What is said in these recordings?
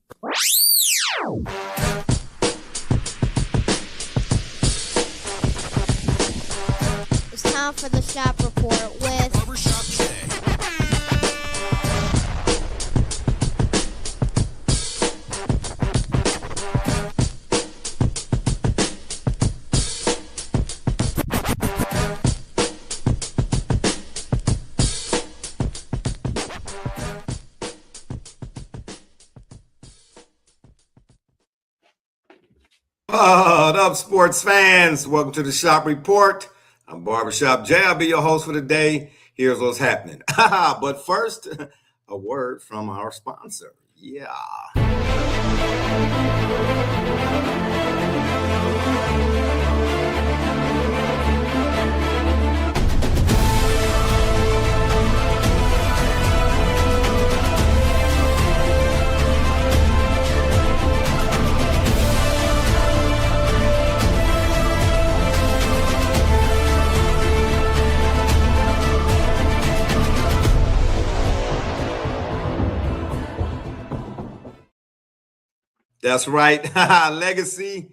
It's time for the shop report with Barbershop Jay. What up, sports fans? Welcome to the Shop Report. I'm Barbershop Jay. I'll be your host for the day. Here's what's happening. But first, a word from our sponsor. Yeah. That's right. Legacy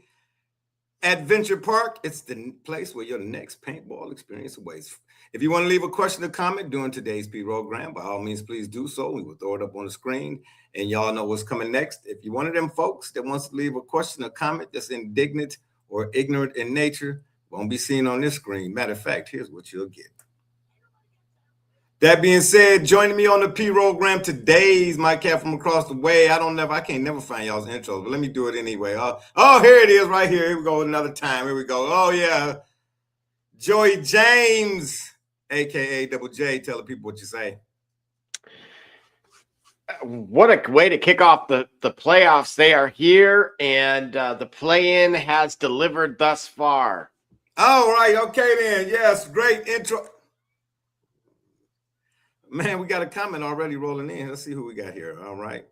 Adventure Park. It's the place where your next paintball experience awaits. If you want to leave a question or comment during today's program, by all means, please do so. We will throw it up on the screen, and y'all know what's coming next. If you're one of them folks that wants to leave a question or comment that's indignant or ignorant in nature, won't be seen on this screen. Matter of fact, here's what you'll get. That being said, joining me on the program today's my cat from across the way. I can't never find y'all's intros, but let me do it anyway. Oh, here it is right here. Here we go another time. Here we go. Oh, yeah. Joey James, a.k.a. Double J. Tell the people what you say. What a way to kick off the playoffs. They are here, and the play-in has delivered thus far. All right. Okay, then. Yes, great intro. Man, we got a comment already rolling in. Let's see who we got here. All right.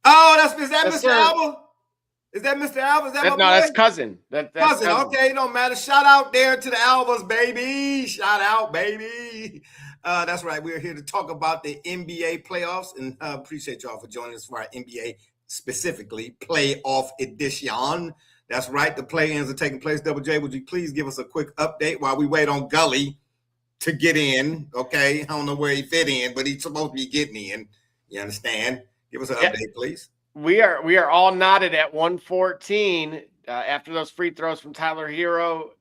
Oh, is that Mr. Alba? Is that Mr. Alba? Is that my boy? That's cousin. That's cousin. Okay, it don't matter. Shout out there to the Albas, baby. Shout out, baby. That's right. We're here to talk about the NBA playoffs, and appreciate y'all for joining us for our NBA specifically playoff edition. That's right. The play-ins are taking place. Double J, would you please give us a quick update while we wait on Gully to get in? Okay, I don't know where he fit in, but he's supposed to be getting in. You understand? Give us an update, please. We are all knotted at 114 after those free throws from Tyler Hero.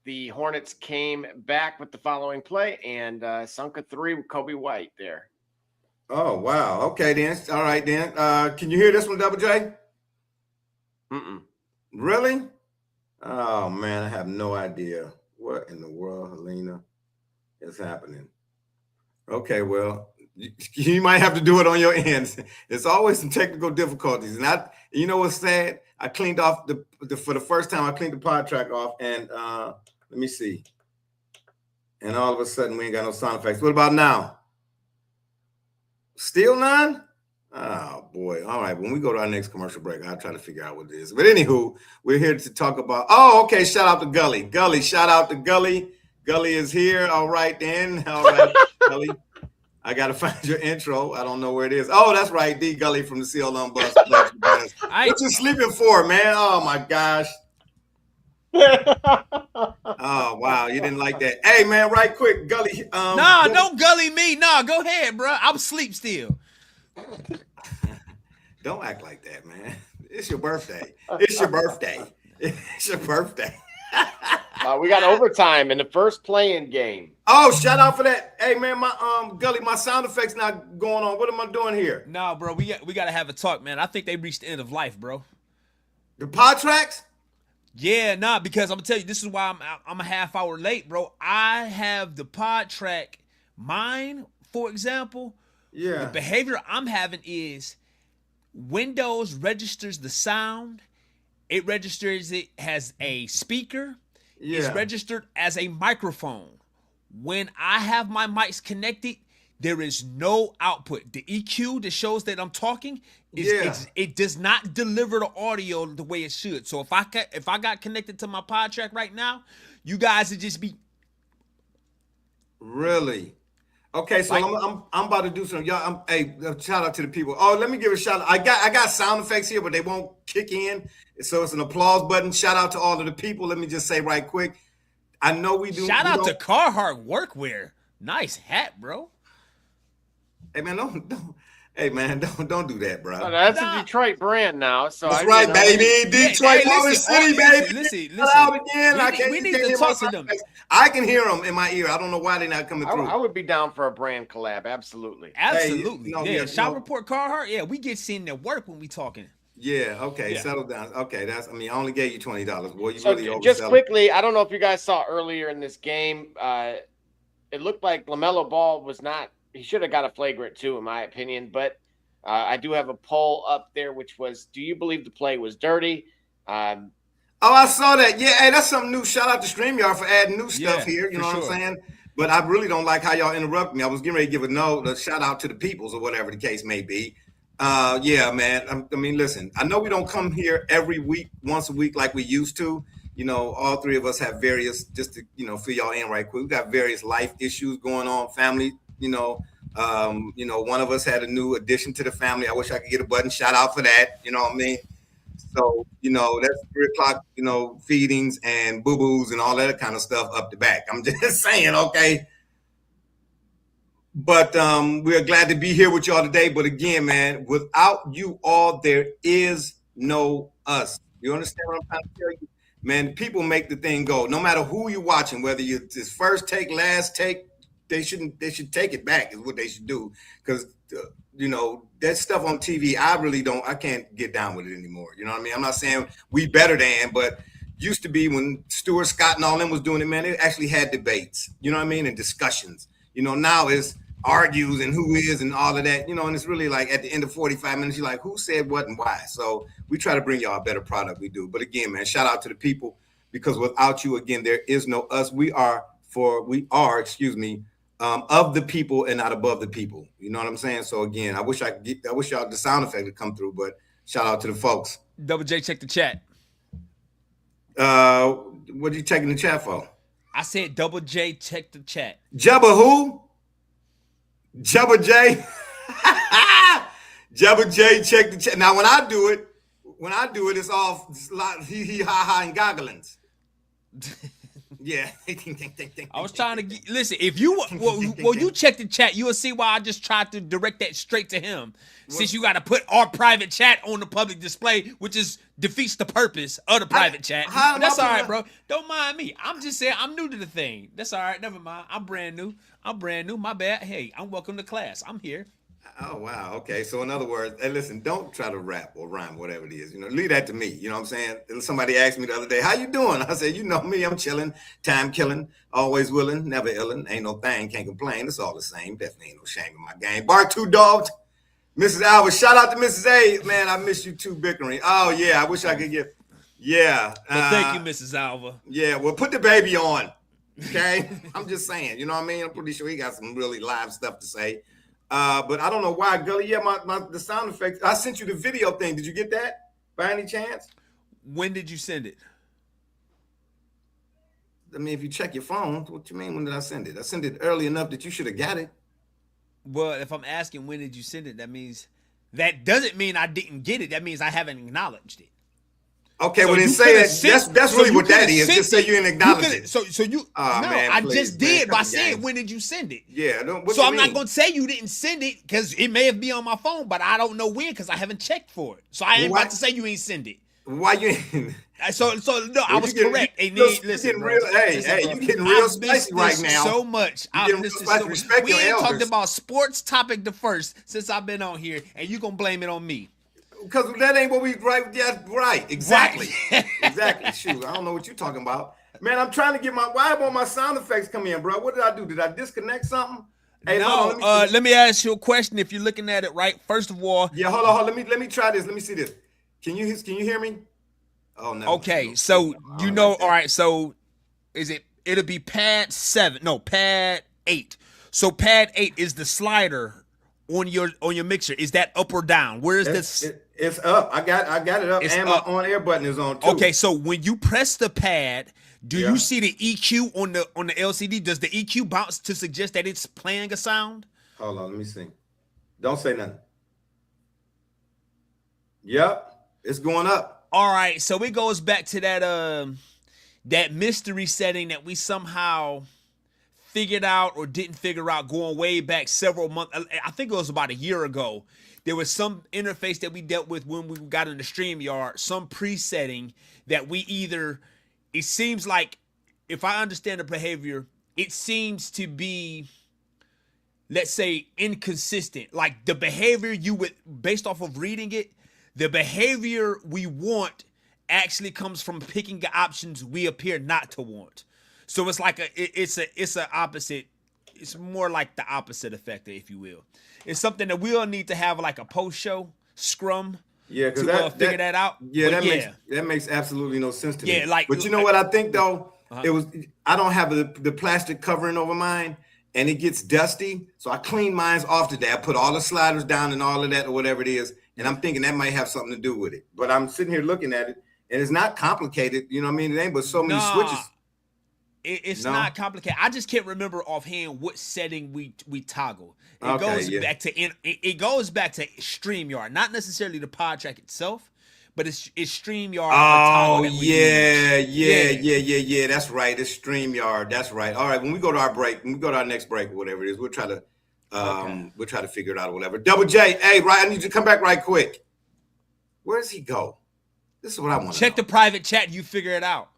The Hornets came back with the following play and sunk a three with Kobe White there. Oh wow! Okay then. All right then. Can you hear this one, Double J? Really? Oh man, I have no idea. What in the world, Helena, is happening? Okay, well, you might have to do it on your end. There's always some technical difficulties. And you know what's sad? I cleaned off for the first time, I cleaned the pod track off, and let me see. And all of a sudden, we ain't got no sound effects. What about now? Still none? Oh, boy. All right. When we go to our next commercial break, I'll try to figure out what it is. But anywho, we're here to talk about, okay, shout out to Gully. Gully, shout out to Gully. Gully is here. All right, then. All right, Gully. I got to find your intro. I don't know where it is. Oh, that's right. D. Gully from the CLM Bus. What you sleeping for, man? Oh, my gosh. Oh, wow. You didn't like that. Hey, man, right quick, Gully. Nah, don't Gully me. Nah, go ahead, bro. I'm asleep still. Don't act like that, man. It's your birthday. It's your birthday. It's your birthday. We got overtime in the first play-in game. Oh, shout out for that. Hey, man, my Gully, my sound effects not going on. What am I doing here? Nah, bro, we got to have a talk, man. I think they reached the end of life, bro. The pod tracks? Yeah, nah, because I'm gonna tell you, this is why I'm a half hour late, bro. I have the pod track. Mine, for example. Yeah. The behavior I'm having is Windows registers the sound. It registers it as a speaker. Yeah. It's registered as a microphone. When I have my mics connected, there is no output. The EQ that shows that I'm talking it does not deliver the audio the way it should. So if I got connected to my pod track right now, you guys would just be really. Okay, so I'm about to do some. Y'all, hey, shout out to the people. Oh, let me give a shout out. I got sound effects here, but they won't kick in. So it's an applause button. Shout out to all of the people. Let me just say right quick. I know we do. Shout out to Carhartt Workwear. Nice hat, bro. Hey man, don't. Hey man, don't do that, bro. Oh, that's a Detroit brand now. So that's right, baby. Detroit, Motor City, baby. Listen. Out again. We need to talk to them. I can hear them in my ear. I don't know why they're not coming through. I would be down for a brand collab. Absolutely. Hey, Shop Report Carhartt. Yeah, we get seen at work when we talking. Yeah. Okay. Yeah. Settle down. Okay. I I only gave you $20. Boy, you so really just quickly. I don't know if you guys saw earlier in this game. It looked like LaMelo Ball was not. He should have got a flagrant too, in my opinion. But I do have a poll up there, which was: do you believe the play was dirty? Oh, I saw that. Yeah, hey, that's something new. Shout out to StreamYard for adding new stuff here. You know what I'm saying? But I really don't like how y'all interrupt me. I was getting ready to give a shout out to the peoples or whatever the case may be. Yeah, man. I mean, listen, I know we don't come here every week, once a week like we used to. You know, all three of us have various, just to, fill y'all in right quick. We got various life issues going on, family, one of us had a new addition to the family. I wish I could get a button shout out for that. You know what I mean? So, that's 3:00, feedings and boo-boos and all that kind of stuff up the back. I'm just saying, okay. But we're glad to be here with y'all today. But again, man, without you all, there is no us. You understand what I'm trying to tell you? Man, people make the thing go. No matter who you're watching, whether it's first take, last take, they should take it back is what they should do. Because, that stuff on TV, I can't get down with it anymore. You know what I mean? I'm not saying we better than, but used to be when Stuart Scott and all them was doing it, man, they actually had debates, you know what I mean? And discussions. Now it's argues and who is and all of that, and it's really like at the end of 45 minutes, you're like, who said what and why? So we try to bring y'all a better product, we do. But again, man, shout out to the people, because without you, again, there is no us. We are, of the people and not above the people. You know what I'm saying? So again, I wish y'all the sound effect would come through, but shout out to the folks. Double J, check the chat. What are you checking the chat for? I said Double J, check the chat. Jabba who? Jabba J. Jabba J, check the chat. Now when I do it, it's all hee ha ha and gogglings. Yeah. I was trying to listen. If you you check the chat, you will see why I just tried to direct that straight to him. Since you got to put our private chat on the public display, which defeats the purpose of the private chat. But that's all right, bro. Don't mind me. I'm just saying I'm new to the thing. That's all right. Never mind. I'm brand new. My bad. Hey, I'm welcome to class. I'm here. Oh, wow. Okay. So in other words, hey, listen, don't try to rap or rhyme, whatever it is. Leave that to me. You know what I'm saying? Somebody asked me the other day, how you doing? I said, you know me, I'm chilling, time killing, always willing, never illin', ain't no thing, can't complain. It's all the same. Definitely ain't no shame in my game. Bark 2 dogs. Mrs. Alva, shout out to Mrs. A. Man, I miss you too, bickering. Oh, yeah. I wish I could get. Yeah. Well, thank you, Mrs. Alva. Yeah. Well, put the baby on. Okay. I'm just saying. You know what I mean? I'm pretty sure he got some really live stuff to say. But I don't know why, Gully. Yeah, the sound effects. I sent you the video thing. Did you get that by any chance? When did you send it? I mean, if you check your phone, what you mean? When did I send it? I sent it early enough that you should have got it. Well, if I'm asking when did you send it, that doesn't mean I didn't get it. That means I haven't acknowledged it. Okay, so well then say that. That's really what that is. Just say you didn't acknowledge it. So you. I just did by saying when did you send it? Yeah. So I'm not gonna say you didn't send it because it may have been on my phone, but I don't know when because I haven't checked for it. So I ain't about to say you ain't send it. Why you? Ain't? So no, I was correct. You getting real spicy right now. So much. We ain't talked about sports topic the first since I've been on here, and you gonna blame it on me. Because that ain't what we right. Yeah, right. Exactly. Exactly. Shoot, I don't know what you're talking about. Man, I'm trying to get why won't my sound effects come in, bro? What did I do? Did I disconnect something? Hey, no. Let me ask you a question. If you're looking at it right, first of all. Yeah, hold on. Let me try this. Let me see this. Can you hear me? Oh no. Okay, so all right. So it'll be pad 7. No, pad 8. So pad 8 is the slider on your mixer. Is that up or down? Where is this? It's up. I got it up, and my on air button is on too. Okay, so when you press the pad, Do you see the EQ on the LCD? Does the EQ bounce to suggest that it's playing a sound? Hold on, let me see. Don't say nothing. Yep, it's going up. All right, so it goes back to that mystery setting that we somehow figured out or didn't figure out going way back several months. I think it was about a year ago. There was some interface that we dealt with when we got in the StreamYard, some presetting that we either, it seems like, if I understand the behavior, it seems to be, let's say, inconsistent. Like the behavior you would, based off of reading it, the behavior we want actually comes from picking the options we appear not to want. So it's like it's a opposite. It's more like the opposite effect, if you will. It's something that we'll need to have like a post-show scrum. Yeah, to figure that out. Yeah, that makes absolutely no sense to me. Yeah, like, but you know what I think though? It was, I don't have the plastic covering over mine, and it gets dusty. So I clean mine off today. I put all the sliders down and all of that or whatever it is. And I'm thinking that might have something to do with it. But I'm sitting here looking at it, and it's not complicated. You know what I mean? It ain't but so many switches. It's not complicated. I just can't remember offhand what setting we toggle. It goes back to StreamYard, not necessarily the pod track itself, but it's StreamYard. Oh yeah. That's right. It's StreamYard. That's right. All right. When we go to our break, when we go to our next break or whatever it is, we'll try to figure it out or whatever. Double J, hey, right, I need you to come back right quick. Where does he go? This is what I want to check the private chat. You figure it out.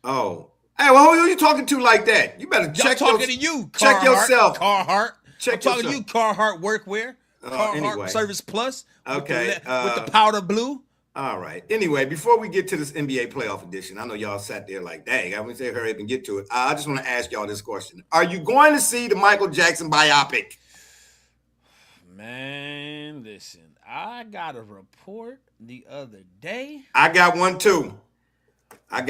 Oh. Hey, well, who are you talking to like that? You better check. I'm talking to you. Check yourself. Carhartt. Check I'm talking to you, Carhartt Workwear. Carhartt anyway. Service Plus. Okay. With the powder blue. All right. Anyway, before we get to this NBA playoff edition, I know y'all sat there like, dang, I'm going to say hurry up and get to it. I just want to ask y'all this question. Are you going to see the Michael Jackson biopic? Man, listen, I got a report the other day. I got one too. I'm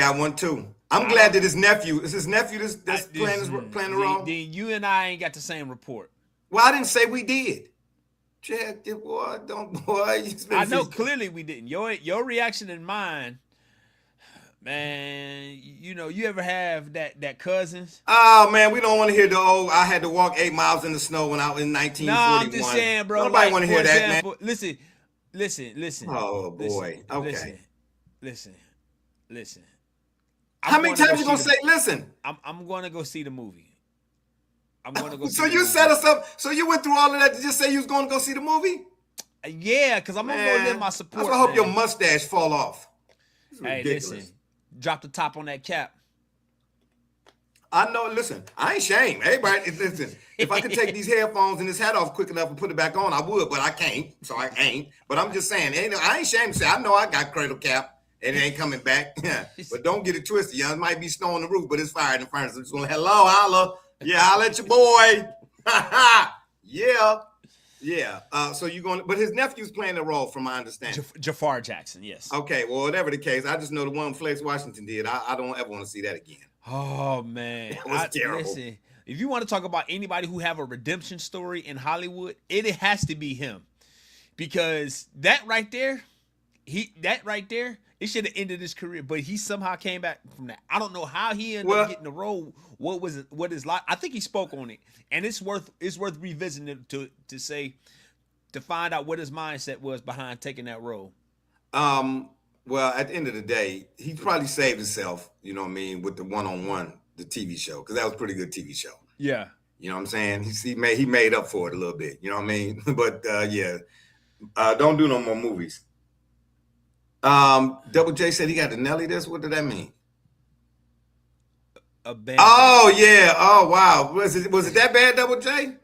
glad that his nephew, is his nephew that's playing the role? Then you and I ain't got the same report. Well, I didn't say we did. Check it, boy. I know clearly we didn't. Your reaction and mine, man. You know, you ever have that cousins? Oh man, we don't want to hear the old. I had to walk 8 miles in the snow when I was in 1941. No, I'm just saying, bro. Nobody want to hear that, man. Listen. Oh boy. Okay. Listen. How many times you gonna say listen? I'm gonna go see the movie. I'm gonna go. So you set us up. So you went through all of that to just say you was gonna go see the movie? Yeah, because I'm gonna go lend my support. I hope your mustache fall off. Hey, listen, drop the top on that cap. I know. Listen, I ain't ashamed. Everybody, listen. If I could take these headphones and this hat off quick enough and put it back on, I would, but I can't. So I ain't. But I'm just saying, I ain't ashamed to say I know I got cradle cap and it ain't coming back. But don't get it twisted, y'all. It might be snow on the roof, but it's fire in the furnace. I'm just going, hello, holla. Yeah, holla at your boy. Yeah. So you're going, but his nephew's playing the role, from my understanding. Jafar Jackson, yes. Okay, well, whatever the case, I just know the one Flex Washington did. I don't ever want to see that again. Oh man, it was terrible. Listen, if you want to talk about anybody who have a redemption story in Hollywood, it has to be him, because that right there, it should have ended his career, but he somehow came back from that. I don't know how he ended up getting the role. What is like? I think he spoke on it, and it's worth revisiting it to find out what his mindset was behind taking that role. Well, at the end of the day, he probably saved himself, you know what I mean, with the one-on-one, the TV show, because that was a pretty good TV show. Yeah. You know what I'm saying? He made up for it a little bit, you know what I mean? But don't do no more movies. Double J said he got the Nelly this. What did that mean? A bad. Oh yeah. Oh wow. Was it that bad, Double J?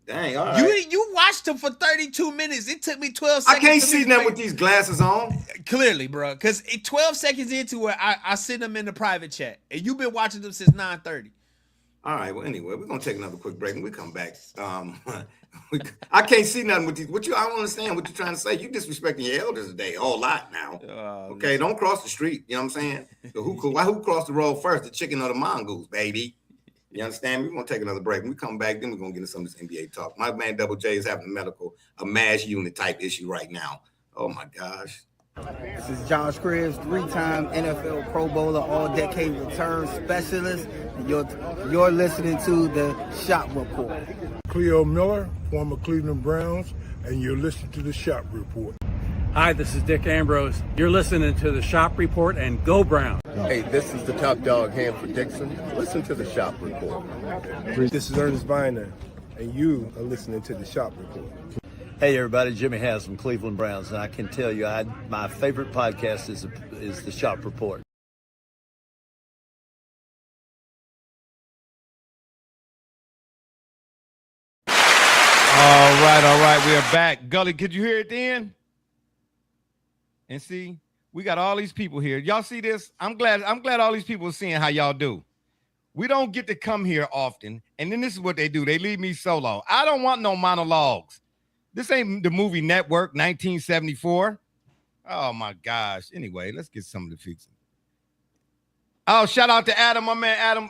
Dang. All right. You watched him for 32 minutes. It took me 12 seconds. I can't see nothing with these glasses on. Clearly, bro. Because 12 seconds into it, I sent them in the private chat, and you've been watching them since 9:30. All right. Well, anyway, we're gonna take another quick break, and we come back. I can't see nothing with these. I don't understand what you're trying to say. You disrespecting your elders today a whole lot now. Okay, don't cross the street. You know what I'm saying? So who crossed the road first, the chicken or the mongoose, baby? You understand me? We're going to take another break. When we come back, then we're going to get into some of this NBA talk. My man Double J is having a MASH unit type issue right now. Oh, my gosh. This is Josh Cribbs, 3-time NFL Pro Bowler, all-decade return specialist. And you're listening to the Shop Report. Cleo Miller, former Cleveland Browns, and you're listening to the Shop Report. Hi, this is Dick Ambrose. You're listening to the Shop Report, and go Brown. Hey, this is the top dog, Hanford Dixon. Listen to the Shop Report. This is Ernest Viner, and you are listening to the Shop Report. Hey everybody, Jimmy Has from Cleveland Browns, and I can tell you my favorite podcast is the Shop Report. All right, we are back. Gully, could you hear it then? And see, we got all these people here. Y'all see this? I'm glad all these people are seeing how y'all do. We don't get to come here often, and then this is what they do. They leave me solo. I don't want no monologues. This ain't the movie Network, 1974. Oh my gosh. Anyway, let's get some of the fixing. Oh, shout out to Adam, my man. Adam,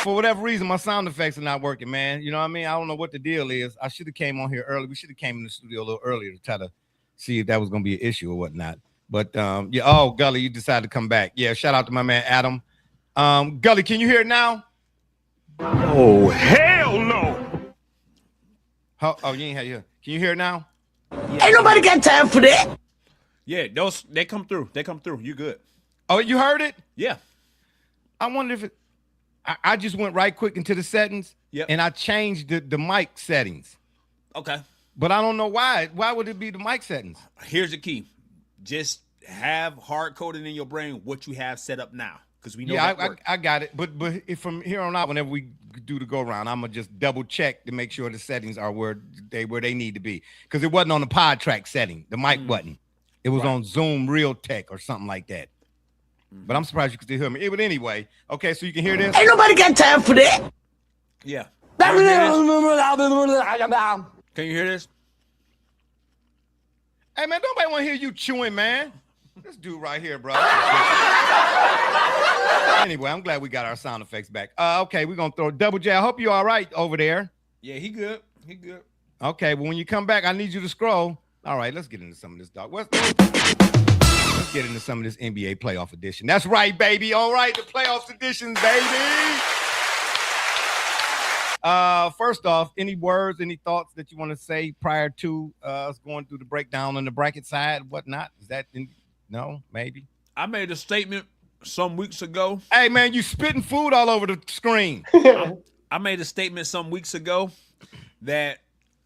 for whatever reason, my sound effects are not working, man. You know what I mean? I don't know what the deal is. I should have came on here early. We should have came in the studio a little earlier to try to see if that was going to be an issue or whatnot. But yeah. Oh, Gully, you decided to come back. Yeah. Shout out to my man Adam. Gully, can you hear it now? Oh, hell no! Oh, you ain't had you. Can you hear it now? Ain't nobody got time for that. Yeah, they come through. They come through. You good? Oh, you heard it? Yeah. I wonder if it. I just went right quick into the settings. Yep. And I changed the mic settings. Okay. But I don't know why. Why would it be the mic settings? Here's the key. Just have hard coded in your brain what you have set up now, because we know I got it. But if from here on out, whenever we do the go round, I'm gonna just double check to make sure the settings are where they need to be, because it wasn't on the pod track setting, the mic button. It was on Zoom Real Tech or something like that. But I'm surprised you could still hear me. But anyway, okay, so you can hear this. Ain't nobody got time for that. Yeah. Can you hear this? Hey man, nobody want to hear you chewing, man. This dude right here, bro. Anyway, I'm glad we got our sound effects back. Okay, we're gonna throw Double J. I hope you're all right over there. Yeah, he good. He good. Okay, but when you come back, I need you to scroll. All right, let's get into some of this, dog. Let's get into some of this NBA playoff edition. That's right, baby. All right, the playoffs edition, baby. First off, any words, any thoughts that you want to say prior to us going through the breakdown on the bracket side, whatnot? Is that no, maybe? I made a statement some weeks ago. Hey man, you spitting food all over the screen. I made a statement some weeks ago that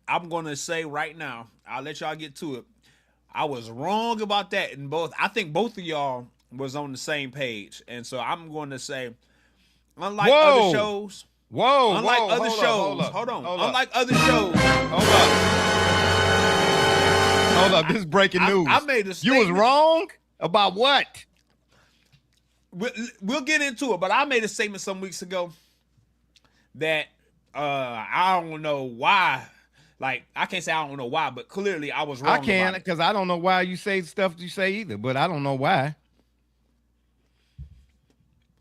I'm gonna say right now. I'll let y'all get to it. I was wrong about that, and I think both of y'all was on the same page, and so I'm going to say, unlike other shows. Hold up. This is breaking news. I made a statement. You was wrong about what? We'll get into it, but I made a statement some weeks ago that I don't know why. Like, I can't say I don't know why, but clearly I was wrong. I can, because I don't know why you say stuff you say either, but I don't know why.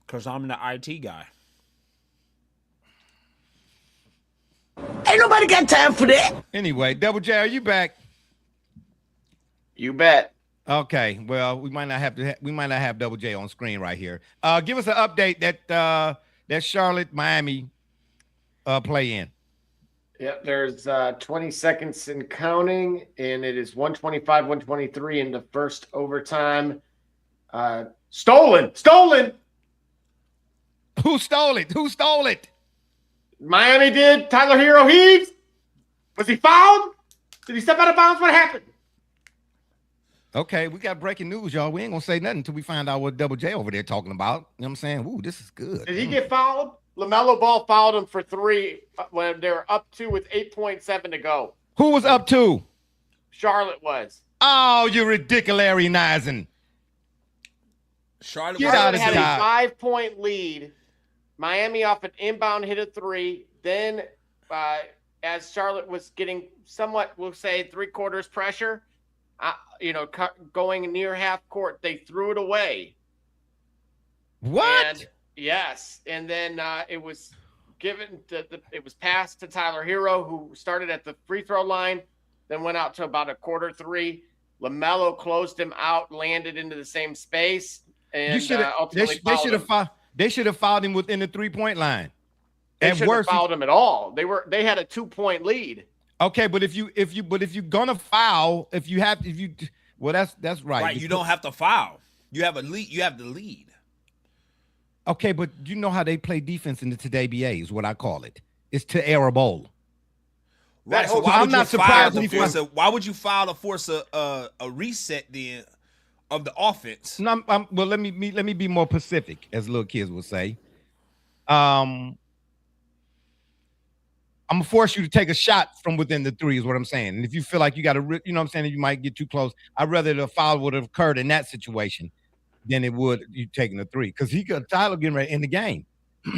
Because I'm the IT guy. Ain't nobody got time for that. Anyway, Double J, are you back? You bet. Okay, well, we might not have Double J on screen right here. Give us an update that Charlotte Miami play in. Yep, there's 20 seconds and counting, and it is 125-123 in the first overtime. Stolen. Who stole it? Miami did. Tyler Hero heaves. Was he fouled? Did he step out of bounds? What happened? Okay, we got breaking news, y'all. We ain't gonna say nothing until we find out what Double J over there talking about. You know what I'm saying? Ooh, this is good. Did he get fouled? LaMelo Ball fouled him for 3 when they were up 2 with 8.7 to go. Who was up 2? Charlotte was. Oh, you're ridiculousing. Charlotte had a 5-point lead. Miami off an inbound hit of 3. Then, as Charlotte was getting somewhat, we'll say, 3/4 pressure, going near half court, they threw it away. What? And, yes, and then it was given. It was passed to Tyler Hero, who started at the free throw line, then went out to about a quarter three. LaMelo closed him out, landed into the same space, and ultimately they should have fouled him within the 3-point line. They shouldn't have fouled him at all. They had a 2-point lead. Okay, but if you're gonna foul, that's right. Right, you don't have to foul. You have a lead. You have the lead. Okay, but you know how they play defense in the today BA is what I call it. It's to air a bowl. Right. So I'm not surprised. Why would you foul to force a reset then of the offense? No, well, let me be more specific, as little kids would say. I'm gonna force you to take a shot from within the 3 is what I'm saying. And if you feel like you got to, you know what I'm saying, you might get too close. I'd rather the foul would have occurred in that situation than it would you taking the 3. Because Tyler getting ready in the game.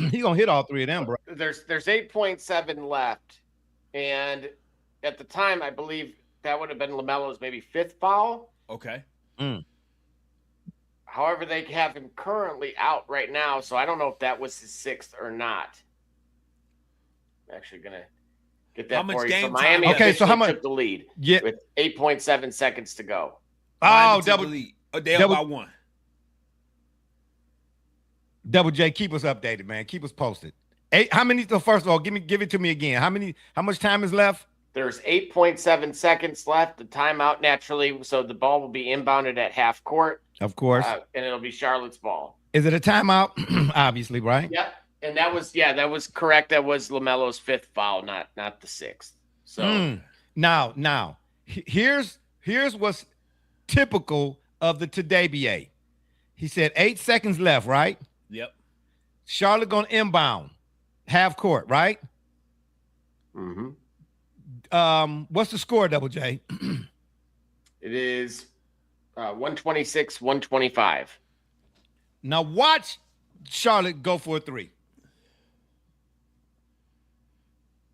He gonna hit all 3 of them, bro. There's 8.7 left. And at the time, I believe that would have been LaMelo's maybe 5th foul. Okay. However, they have him currently out right now, so I don't know if that was his 6th or not. I'm actually going to get that for you. So Miami took the lead with 8.7 seconds to go. Oh, they up by 1. Double J, keep us updated, man. Keep us posted. How many? So first of all, give it to me again. How much time is left? There's 8.7 seconds left. The timeout naturally, so the ball will be inbounded at half court. Of course. And it'll be Charlotte's ball. Is it a timeout? Obviously, right? Yep. And that was correct. That was LaMelo's 5th foul, not the 6th. So now, here's what's typical of the today BA. He said 8 seconds left, right? Yep. Charlotte gonna inbound, half court, right? Mm-hmm. What's the score, Double J? It is 126-125. Now watch Charlotte go for a 3.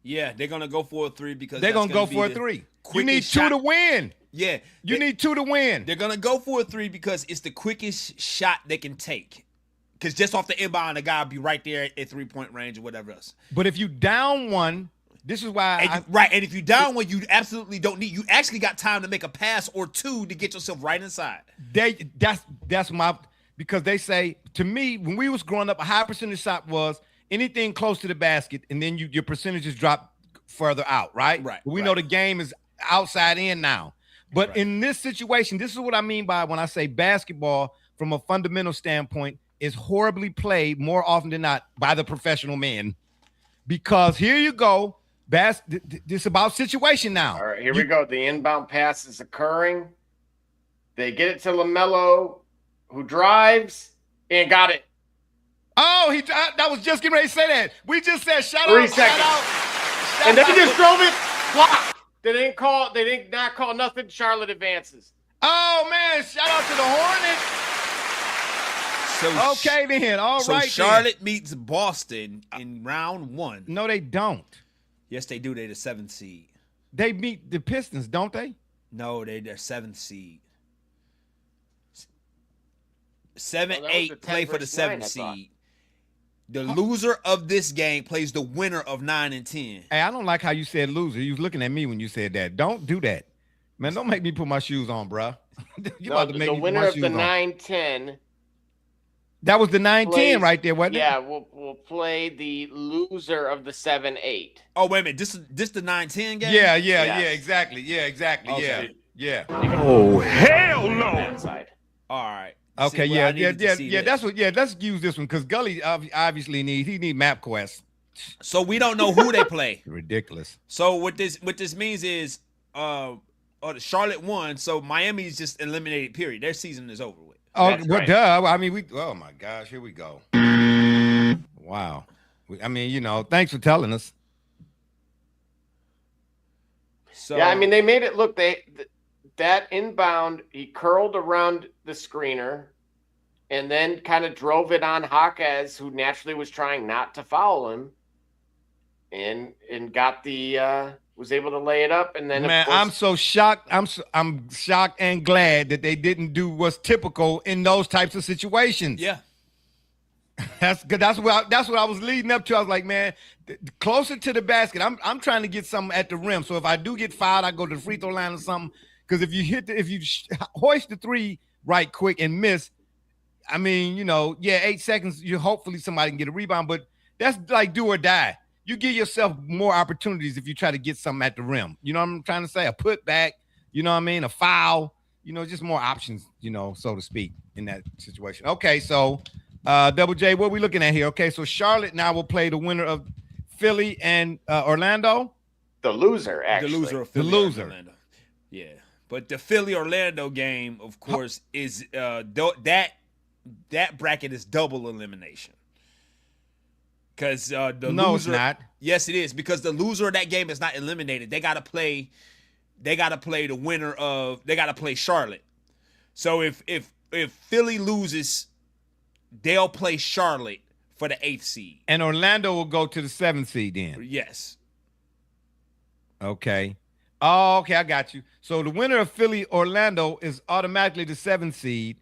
Yeah, they're gonna go for a 3 because they're gonna go for a 3. You need 2 to win. Yeah, you need 2 to win. They're gonna go for a 3 because it's the quickest shot they can take. Because just off the inbound, the guy will be right there at 3-point range or whatever else. But if you down 1, this is why and if you down 1, you absolutely don't need. You actually got time to make a pass or 2 to get yourself right inside. That's my, because they say to me when we was growing up, a high percentage shot was anything close to the basket, and then your percentages drop further out, right? Right. We know the game is outside in now. But in this situation, this is what I mean by when I say basketball from a fundamental standpoint is horribly played more often than not by the professional men. Because here you go, this about situation now. All right, here we go. The inbound pass is occurring. They get it to LaMelo, who drives and got it. Oh, that was just getting ready to say that. We just said shout 3 out, seconds. shout out. And then he just drove it, blocked. They did not call nothing. Charlotte advances. Oh man, shout out to the Hornets. Okay then, all right. So Charlotte meets Boston in round 1. No, they don't. Yes, they do. They're the 7th seed. They meet the Pistons, don't they? No, they're 7th seed. 7-8 play for the 7th seed. The loser of this game plays the winner of 9 and 10. Hey, I don't like how you said loser. You was looking at me when you said that. Don't do that. Man, don't make me put my shoes on, bro. The winner of the 9-10. That was the 9-10 right there, wasn't it? Yeah, we'll play the loser of the 7-8. Oh, wait a minute. This the 9-10 game? Yeah, exactly. Yeah, exactly. Okay. Yeah. Oh, hell no. All right. Okay, let's use this one because Gully obviously need MapQuest. So we don't know who they play. Ridiculous. So what this means is Charlotte won, so Miami's just eliminated, period. Their season is over with. Oh, well, duh. I mean, oh my gosh, here we go. Wow. I mean, thanks for telling us. So yeah, I mean, they made it look. That inbound, he curled around the screener, and then kind of drove it on Jaquez, who naturally was trying not to foul him, and got was able to lay it up, and then man, I'm so shocked. I'm shocked and glad that they didn't do what's typical in those types of situations. Yeah. That's good. That's what I was leading up to. I was like, man, closer to the basket. I'm trying to get something at the rim. So if I do get fouled, I go to the free throw line or something. Because if you hoist the three right quick and miss, I mean, 8 seconds. You hopefully somebody can get a rebound, but that's like do or die. You give yourself more opportunities if you try to get something at the rim. You know what I'm trying to say? A putback. You know what I mean? A foul. Just more options. So to speak, in that situation. Okay, so. Double J, what are we looking at here? Okay, so Charlotte now will play the winner of Philly and Orlando. The loser, actually. The loser of Philly and Orlando. Yeah, but the Philly Orlando game, of course, is that bracket is double elimination. Because the no, loser, it's not. Yes, it is, because the loser of that game is not eliminated. They got to play. They got to play the winner of. They got to play Charlotte. So if Philly loses, they'll play Charlotte for the 8th seed. And Orlando will go to the 7th seed then. Yes. Okay. Oh, okay, I got you. So the winner of Philly Orlando is automatically the 7th seed,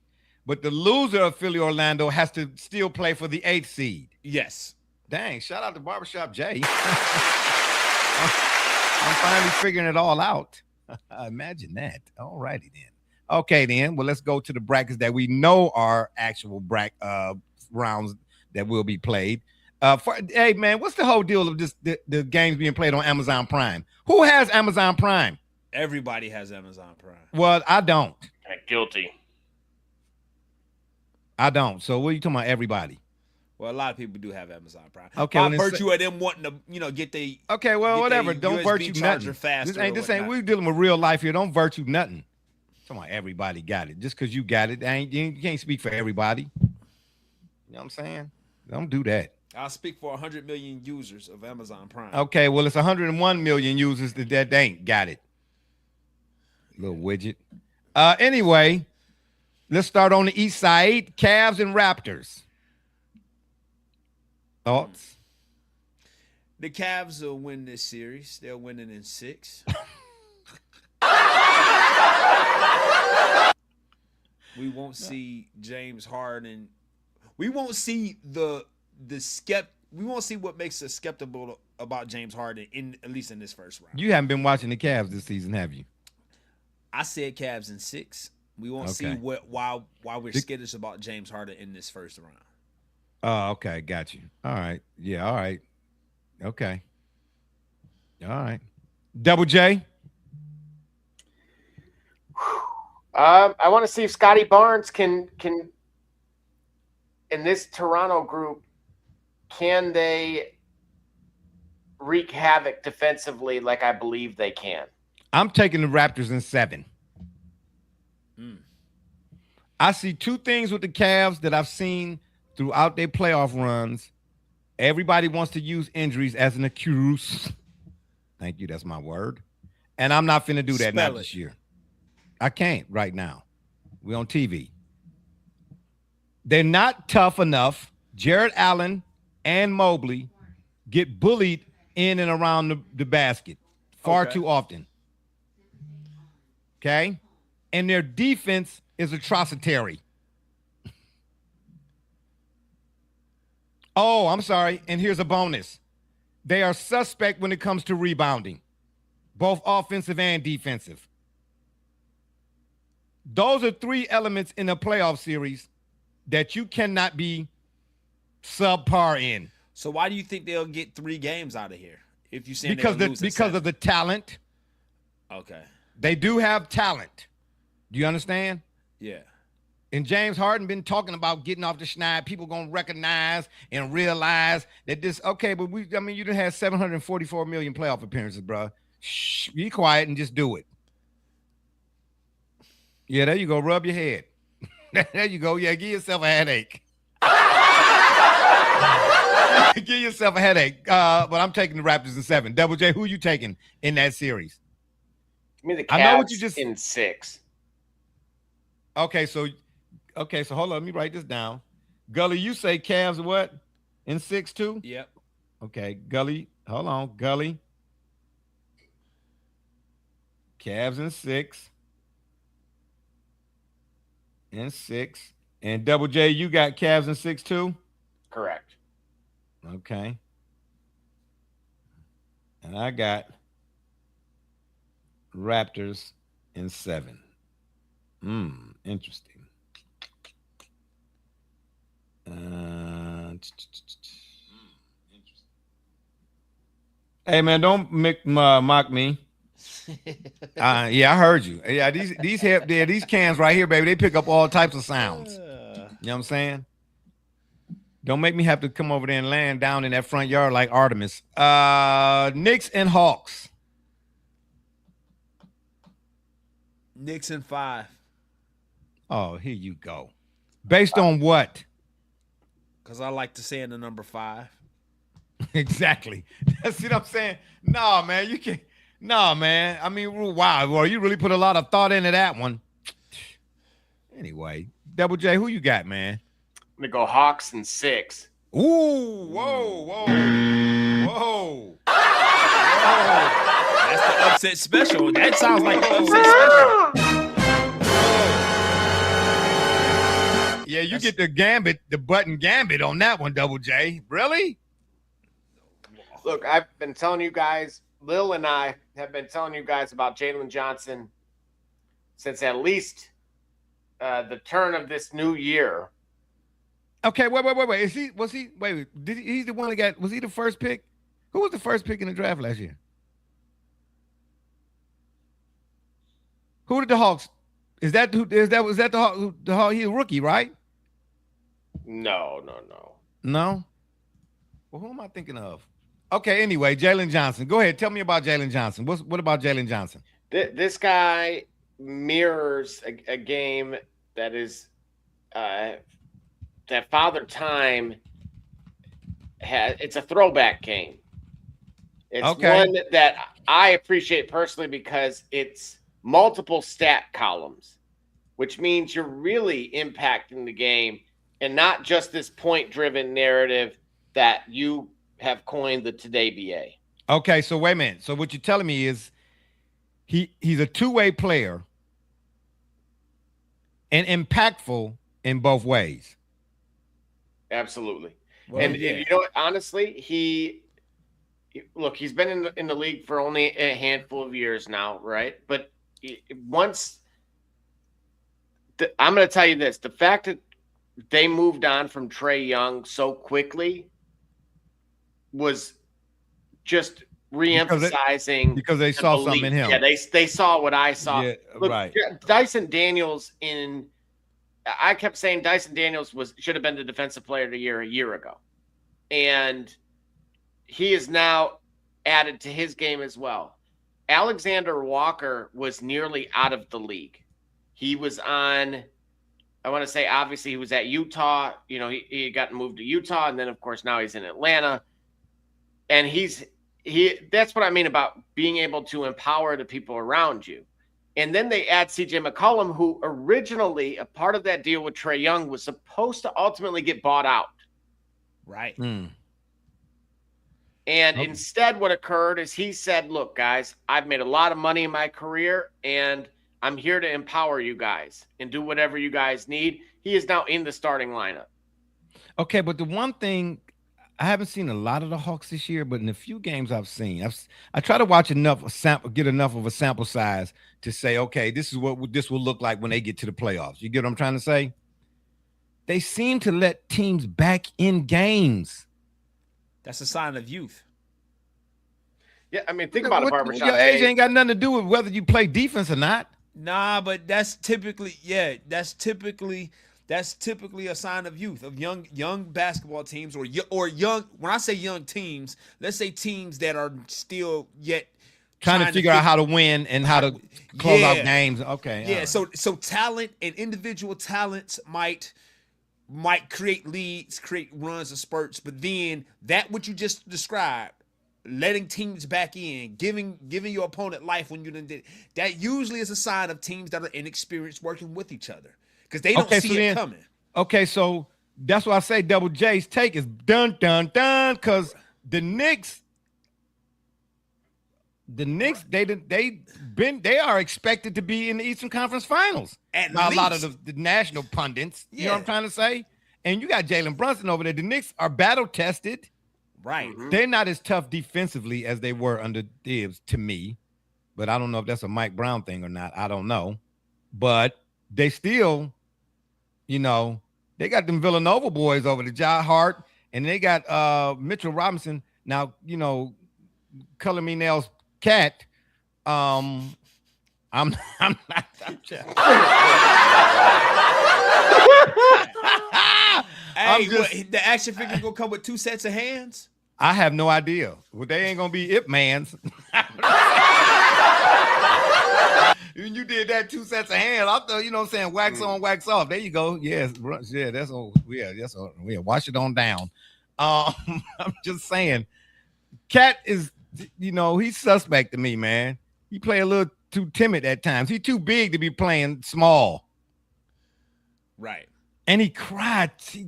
but the loser of Philly Orlando has to still play for the 8th seed. Yes. Dang, shout out to Barbershop Jay. I'm finally figuring it all out. Imagine that. All righty then. Okay, then. Well, let's go to the brackets that we know are actual rounds that will be played. Hey, man, what's the whole deal of the games being played on Amazon Prime? Who has Amazon Prime? Everybody has Amazon Prime. Well, I don't. Guilty. I don't. So what are you talking about, everybody? Well, a lot of people do have Amazon Prime. Okay, by virtue of them wanting to, get the okay, well, whatever. Don't virtue nothing. This ain't. We're dealing with real life here. Don't virtue nothing. Come on, everybody got it. Just because you got it, you can't speak for everybody. You know what I'm saying? Don't do that. I'll speak for 100 million users of Amazon Prime. Okay, well, it's 101 million users that ain't got it. Little widget. Anyway, let's start on the east side. Cavs and Raptors. Thoughts? The Cavs will win this series. They'll win it in 6. We won't see James Harden. We won't see we won't see what makes us skeptical about James Harden at least in this first round. You haven't been watching the Cavs this season, have you? I said Cavs in 6. We won't see why we're skittish about James Harden in this first round. Oh, okay, got you. All right. Yeah, all right. Okay. All right. Double J. I want to see if Scotty Barnes can in this Toronto group, can they wreak havoc defensively like I believe they can? I'm taking the Raptors in 7. I see two things with the Cavs that I've seen throughout their playoff runs. Everybody wants to use injuries as an excuse. Thank you. That's my word. And I'm not finna do that not this year. I can't right now. We're on TV. They're not tough enough. Jared Allen and Mobley get bullied in and around the basket far too often. Okay? And their defense is atrocitary. Oh, I'm sorry. And here's a bonus. They are suspect when it comes to rebounding, both offensive and defensive. Those are 3 elements in a playoff series that you cannot be subpar in. So why do you think they'll get 3 games out of here? If you say because of the talent. Okay. They do have talent. Do you understand? Yeah. And James Harden been talking about getting off the schneid. People gonna recognize and realize that this okay, but you done had 744 million playoff appearances, bro. Shh, be quiet and just do it. Yeah, there you go. Rub your head. There you go. Yeah, give yourself a headache. Give yourself a headache. But I'm taking the Raptors in 7. Double J, who are you taking in that series? Give me the Cavs I know what you just in 6. Okay, so hold on. Let me write this down. Gully, you say Cavs what? In 6 too? Yep. Okay, Gully. Hold on. Gully. Cavs in 6. In 6. And Double J, you got Cavs in 6 too? Correct. Okay. And I got Raptors in 7. Interesting. Hey man, don't mock me. Yeah, I heard you. Yeah, these cans right here, baby, they pick up all types of sounds. You know what I'm saying? Don't make me have to come over there and land down in that front yard like Artemis. Knicks and Hawks. Knicks in 5. Oh, here you go. Based on what? Because I like to say in the number 5. Exactly. See what I'm saying? No, man, you can't. No, man. I mean, wow. Well, you really put a lot of thought into that one. Anyway, Double J, who you got, man? I'm going to go Hawks in 6. Ooh, whoa. That's the upset special. That sounds like the upset special. Yeah, you get the button gambit on that one, Double J. Really? Look, I've been telling you guys, Lil and I have been telling you guys about Jalen Johnson since at least the turn of this new year. Okay, wait. He's the one that got, was he the first pick? Who was the first pick in the draft last year? Who did the Hawks? Was that the Hawk? He's a rookie, right? No. No? Well, who am I thinking of? Okay, anyway, Jalen Johnson. Go ahead. Tell me about Jalen Johnson. What about Jalen Johnson? This guy mirrors a game that is that Father Time has. It's a throwback game. It's one that I appreciate personally because it's multiple stat columns, which means you're really impacting the game and not just this point-driven narrative that you have coined the Today BA. Okay, so wait a minute. So what you're telling me is he's a two-way player and impactful in both ways. Absolutely. Well, and you know what, honestly, he's been in the league for only a handful of years now, right? But I'm going to tell you this, the fact that they moved on from Trae Young so quickly was just re-emphasizing because they saw something in him. Yeah, they saw what I saw. Yeah, Look, right. Dyson Daniels I kept saying Dyson Daniels should have been the defensive player of the year a year ago. And he is now added to his game as well. Alexander Walker was nearly out of the league. He was on, I want to say, obviously he was at Utah. You know, he got moved to Utah, and then of course now he's in Atlanta. And that's what I mean about being able to empower the people around you. And then they add CJ McCollum, who originally a part of that deal with Trae Young was supposed to ultimately get bought out. Right. And instead what occurred is he said, look, guys, I've made a lot of money in my career, and I'm here to empower you guys and do whatever you guys need. He is now in the starting lineup. Okay, but the one thing, I haven't seen a lot of the Hawks this year, but in the few games I've seen, I try to watch get enough of a sample size to say, okay, this is what this will look like when they get to the playoffs. You get what I'm trying to say? They seem to let teams back in games. That's a sign of youth. Yeah, I mean, think about it, Barbershop. Your age ain't got nothing to do with whether you play defense or not. Nah, but that's typically a sign of youth, of young basketball teams or young. When I say young teams, let's say teams that are still yet trying to figure out how to win and how to close out games. Okay. Yeah. Right. So talent and individual talents might create leads, create runs and spurts, but then that what you just described, letting teams back in, giving your opponent life when you done did, that usually is a sign of teams that are inexperienced working with each other because they don't see it coming. Okay, so that's why I say Double J's take is dun because the Knicks, they are expected to be in the Eastern Conference Finals. A lot of the national pundits, you know what I'm trying to say? and you got Jalen Brunson over there. The Knicks are battle tested. Right. They're not as tough defensively as they were under Tibbs to me, but I don't know if that's a Mike Brown thing or not. I don't know, but they still, you know, they got them Villanova boys over there, Jai Hart, and they got Mitchell Robinson. Now, you know, Color Me Nails Cat. I'm not. Hey, the action figure gonna come with 2 sets of hands? I have no idea. Well, they ain't gonna be Ip Mans. When you did that 2 sets of hands, I thought, you know what I'm saying, wax on, wax off. There you go. Yes, yeah, that's all. Yeah, that's all. Yeah, wash it on down. I'm just saying, Cat is, you know, he's suspect to me, man. He play a little too timid at times. He's too big to be playing small. Right. And he cried. He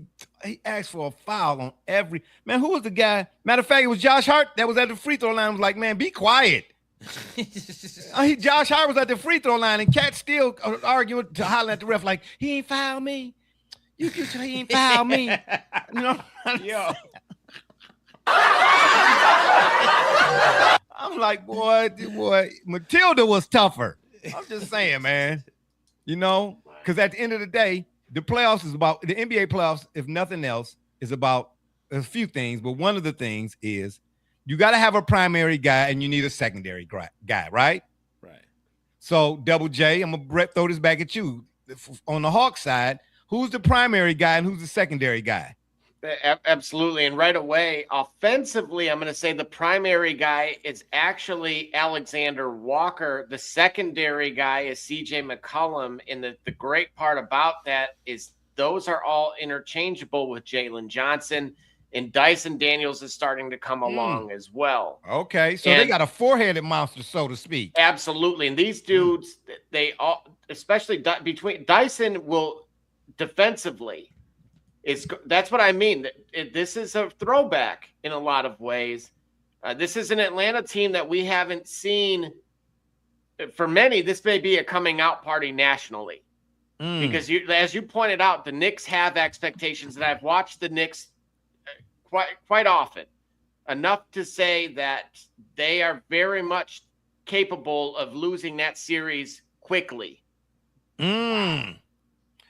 asked for a foul on every man. Who was the guy? Matter of fact, it was Josh Hart that was at the free throw line. I was like, man, be quiet. Josh Hart was at the free throw line, and Cat still arguing to holler at the ref like, he ain't foul me. He ain't foul me. You know, yo. I'm like, boy, Matilda was tougher. I'm just saying, man. You know, because at the end of the day, the playoffs is about the NBA playoffs, if nothing else, is about a few things. But one of the things is you got to have a primary guy and you need a secondary guy, right? Right. So, Double J, I'm going to throw this back at you. On the Hawks side, who's the primary guy and who's the secondary guy? Absolutely. And right away, offensively, I'm going to say the primary guy is actually Alexander Walker. The secondary guy is CJ McCollum. And the great part about that is those are all interchangeable with Jalen Johnson. And Dyson Daniels is starting to come along as well. Okay. So they got a four-headed monster, so to speak. Absolutely. And these dudes, they all, especially between Dyson will defensively, that's what I mean. This is a throwback in a lot of ways. This is an Atlanta team that we haven't seen. For many, this may be a coming out party nationally. Because as you pointed out, the Knicks have expectations, and I've watched the Knicks quite often, enough to say that they are very much capable of losing that series quickly. Hey,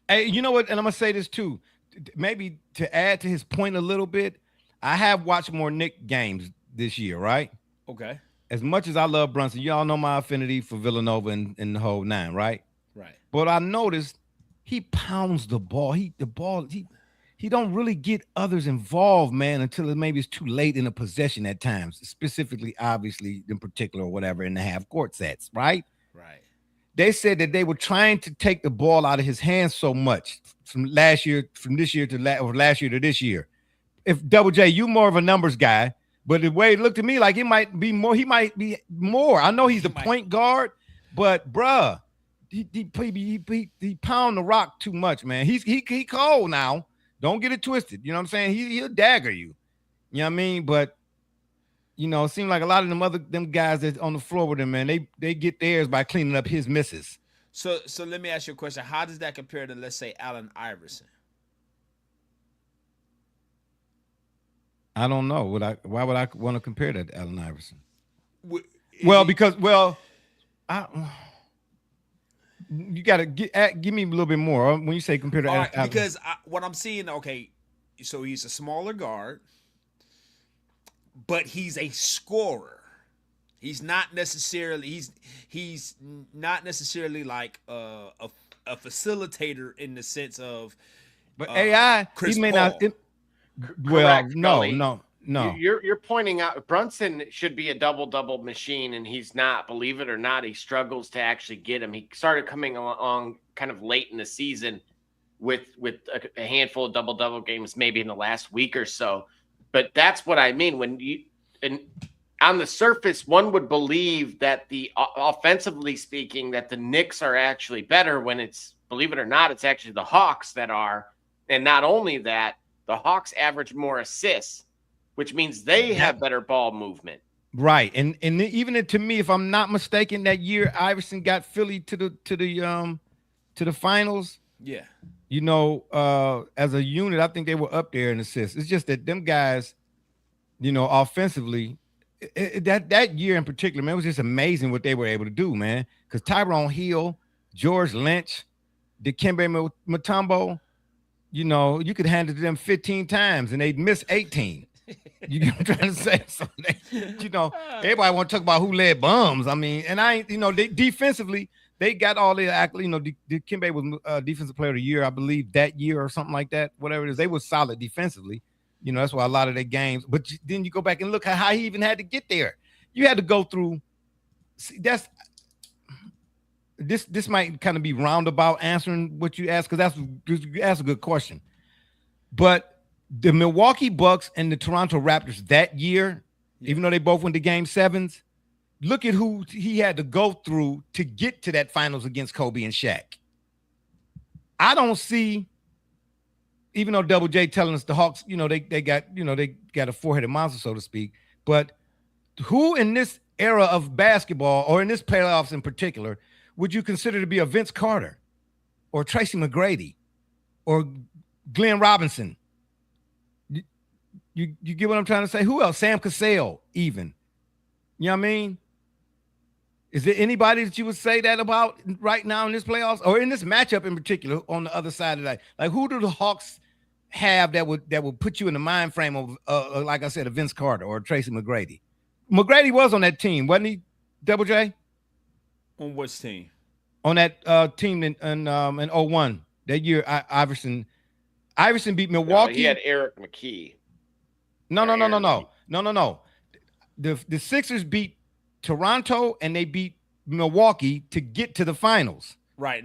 you know what? And I'm going to say this too. Maybe to add to his point a little bit, I have watched more Knick games this year, right? Okay. As much as I love Brunson, y'all know my affinity for Villanova and the whole nine, right? Right. But I noticed he pounds the ball. He don't really get others involved, man, until maybe it's too late in a possession at times, specifically, obviously, in particular, or whatever, in the half-court sets, right? Right. They said that they were trying to take the ball out of his hands so much from this year to last year to this year. If Double J, you more of a numbers guy, but the way it looked to me like it might be more, he might be more. I know he's the point guard, but bruh, he pound the rock too much, man. He cold now. Don't get it twisted. You know what I'm saying? He'll dagger you. You know what I mean? But you know, it seems like a lot of them guys that's on the floor with him, man, they get theirs by cleaning up his misses. So let me ask you a question. How does that compare to, let's say, Allen Iverson? I don't know. Why would I want to compare that to Allen Iverson? You got to give me a little bit more when you say compare to Allen. Because what I'm seeing, okay, so he's a smaller guard, but he's a scorer. He's not necessarily like a facilitator in the sense of. But AI, Chris he may Paul. not. Correct, No. You're pointing out Brunson should be a double machine, and he's not. Believe it or not, he struggles to actually get him. He started coming along kind of late in the season with a handful of double games, maybe in the last week or so. But that's what I mean and on the surface, one would believe that offensively speaking, that the Knicks are actually better when it's, believe it or not, it's actually the Hawks that are. And not only that, the Hawks average more assists, which means they have better ball movement. Right. And even to me, if I'm not mistaken, that year Iverson got Philly to the finals. Yeah. You know, as a unit, I think they were up there in assists. It's just that them guys, you know, offensively, that year in particular, man, it was just amazing what they were able to do, man. Because Tyrone Hill, George Lynch, Dikembe Mutombo, you know, you could hand it to them 15 times and they'd miss 18. You know what I'm trying to say? So you know, everybody want to talk about who led bums. I mean, and I ain't, you know, they defensively, they got all their accolades. You know, Dikembe was defensive player of the year, I believe, that year or something like that. Whatever it is, they were solid defensively. You know, that's why a lot of their games. But then you go back and look at how he even had to get there. You had to go through. See, this might kind of be roundabout answering what you asked, because that's a good question. But the Milwaukee Bucks and the Toronto Raptors that year, even though they both went to Game 7s, look at who he had to go through to get to that finals against Kobe and Shaq. I don't see, even though Double J telling us the Hawks, you know, they got a four-headed monster, so to speak, but who in this era of basketball, or in this playoffs in particular, would you consider to be a Vince Carter or Tracy McGrady or Glenn Robinson? You get what I'm trying to say? Who else? Sam Cassell, even. You know what I mean? Is there anybody that you would say that about right now in this playoffs, or in this matchup in particular on the other side of that? Like, who do the Hawks have that would put you in the mind frame of, like I said, a Vince Carter or a Tracy McGrady? McGrady was on that team, wasn't he, Double J? On which team? On that team in 01. That year, Iverson beat Milwaukee. No, he had Eric McKee. No. The Sixers beat Toronto and they beat Milwaukee to get to the finals. Right.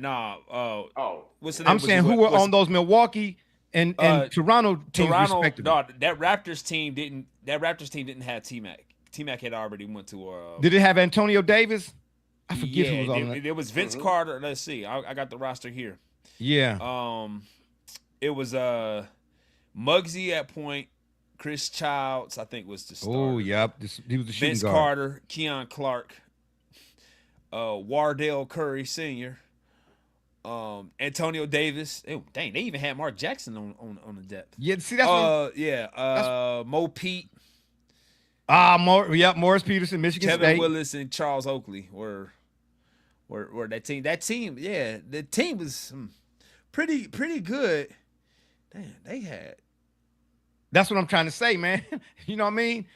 What's the name? I'm saying who were on those Milwaukee and Toronto teams respectively. No, that Raptors team didn't have T-Mac. T-Mac had already went to Did it have Antonio Davis? I forget who was on that. It was Vince Carter. Let's see. I got the roster here. Yeah. It was Muggsy at point. Chris Childs, I think, was the starter. Oh, yep. He was the shooting Vince guard. Carter, Keon Clark, Wardell Curry Sr., Antonio Davis. Oh, dang, they even had Mark Jackson on the depth. Yeah, see, that's Mo Pete. Morris Peterson, Michigan Kevin State. Willis and Charles Oakley were that team. That team, yeah, the team was pretty good. Damn, they had. That's what I'm trying to say, man. You know what I mean?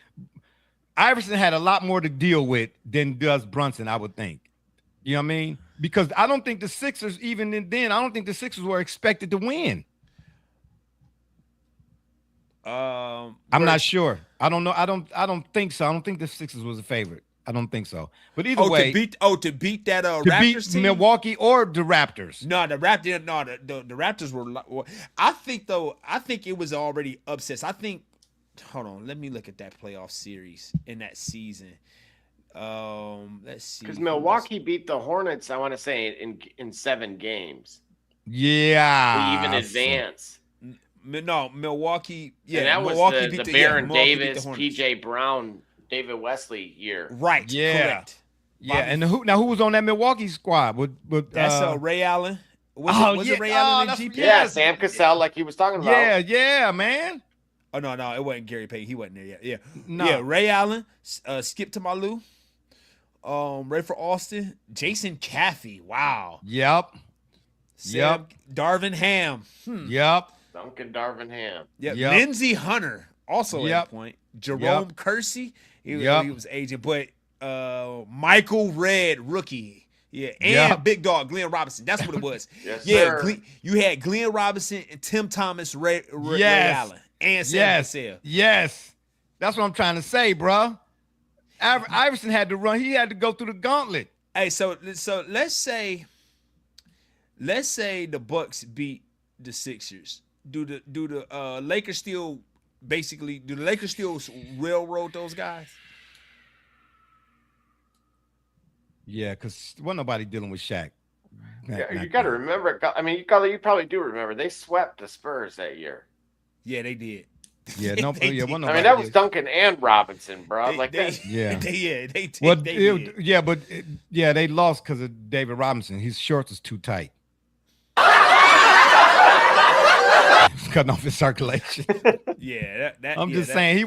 Iverson had a lot more to deal with than does Brunson, I would think. You know what I mean? Because I don't think the Sixers, even then, I don't think the Sixers were expected to win. I'm not sure. I don't know. I don't think so. I don't think the Sixers was a favorite. I don't think so. But either way, to beat that Raptors team? Milwaukee or the Raptors. No, the Raptors. No, the Raptors were. I think it was already upsets. I think. Hold on. Let me look at that playoff series in that season. Let's see. Because Milwaukee beat the Hornets, I want to say in 7 games. Yeah. To even advance. No, Milwaukee. Yeah, and that Milwaukee was beat the Baron Davis, P.J. Brown, David Wesley year. Right. Yeah. Correct. Yeah. And who was on that Milwaukee squad? That's Ray Allen. Was it Ray Allen in GP? Yeah, Sam Cassell, like he was talking about. Yeah, man. Oh no, it wasn't Gary Payton. He wasn't there yet. Yeah. No. Yeah, Ray Allen, Skip Tamalu, Rayford Austin, Jason Caffey. Wow. Yep. Darvin Ham. Yep. Duncan Darvin Ham. Yep. Lindsey Hunter, also at point. Jerome Kersey. He was aging, but Michael Redd, rookie. Yeah, and big dog Glenn Robinson. That's what it was. Yes, sir. You had Glenn Robinson and Tim Thomas, Ray Allen, and Sam Cassell. Yes, that's what I'm trying to say, bro. Iverson had to run. He had to go through the gauntlet. Hey, so let's say the Bucks beat the Sixers. Do the Lakers still railroad those guys? Yeah, because wasn't nobody dealing with Shaq. You got to remember. I mean, you probably do remember. They swept the Spurs that year. Yeah, they did. Yeah, no. I mean, that was Duncan and Robinson, bro. They lost because of David Robinson. His shorts was too tight. cutting off his circulation. Yeah, I'm just saying he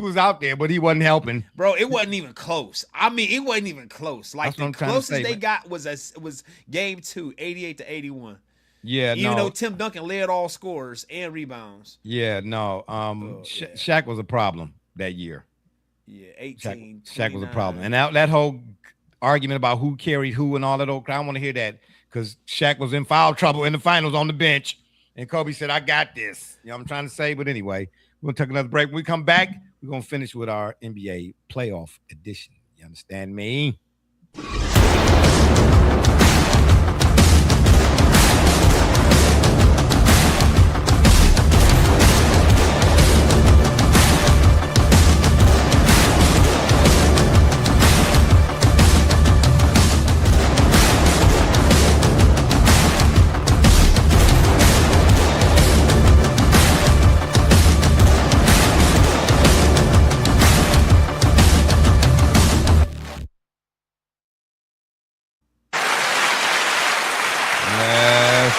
was out there, but he wasn't helping. Bro, it wasn't even close. I mean, it wasn't even close. Like the closest they got was game 2, 88-81. Yeah, even though Tim Duncan led all scorers and rebounds. Yeah, no. Shaq was a problem that year. Yeah, 18. Shaq was a problem, and that whole argument about who carried who and all that old crap. I want to hear that because Shaq was in foul trouble in the finals on the bench, and Kobe said, "I got this." You know what I'm trying to say? But anyway, we're gonna take another break. When we come back, we're gonna finish with our NBA playoff edition. You understand me?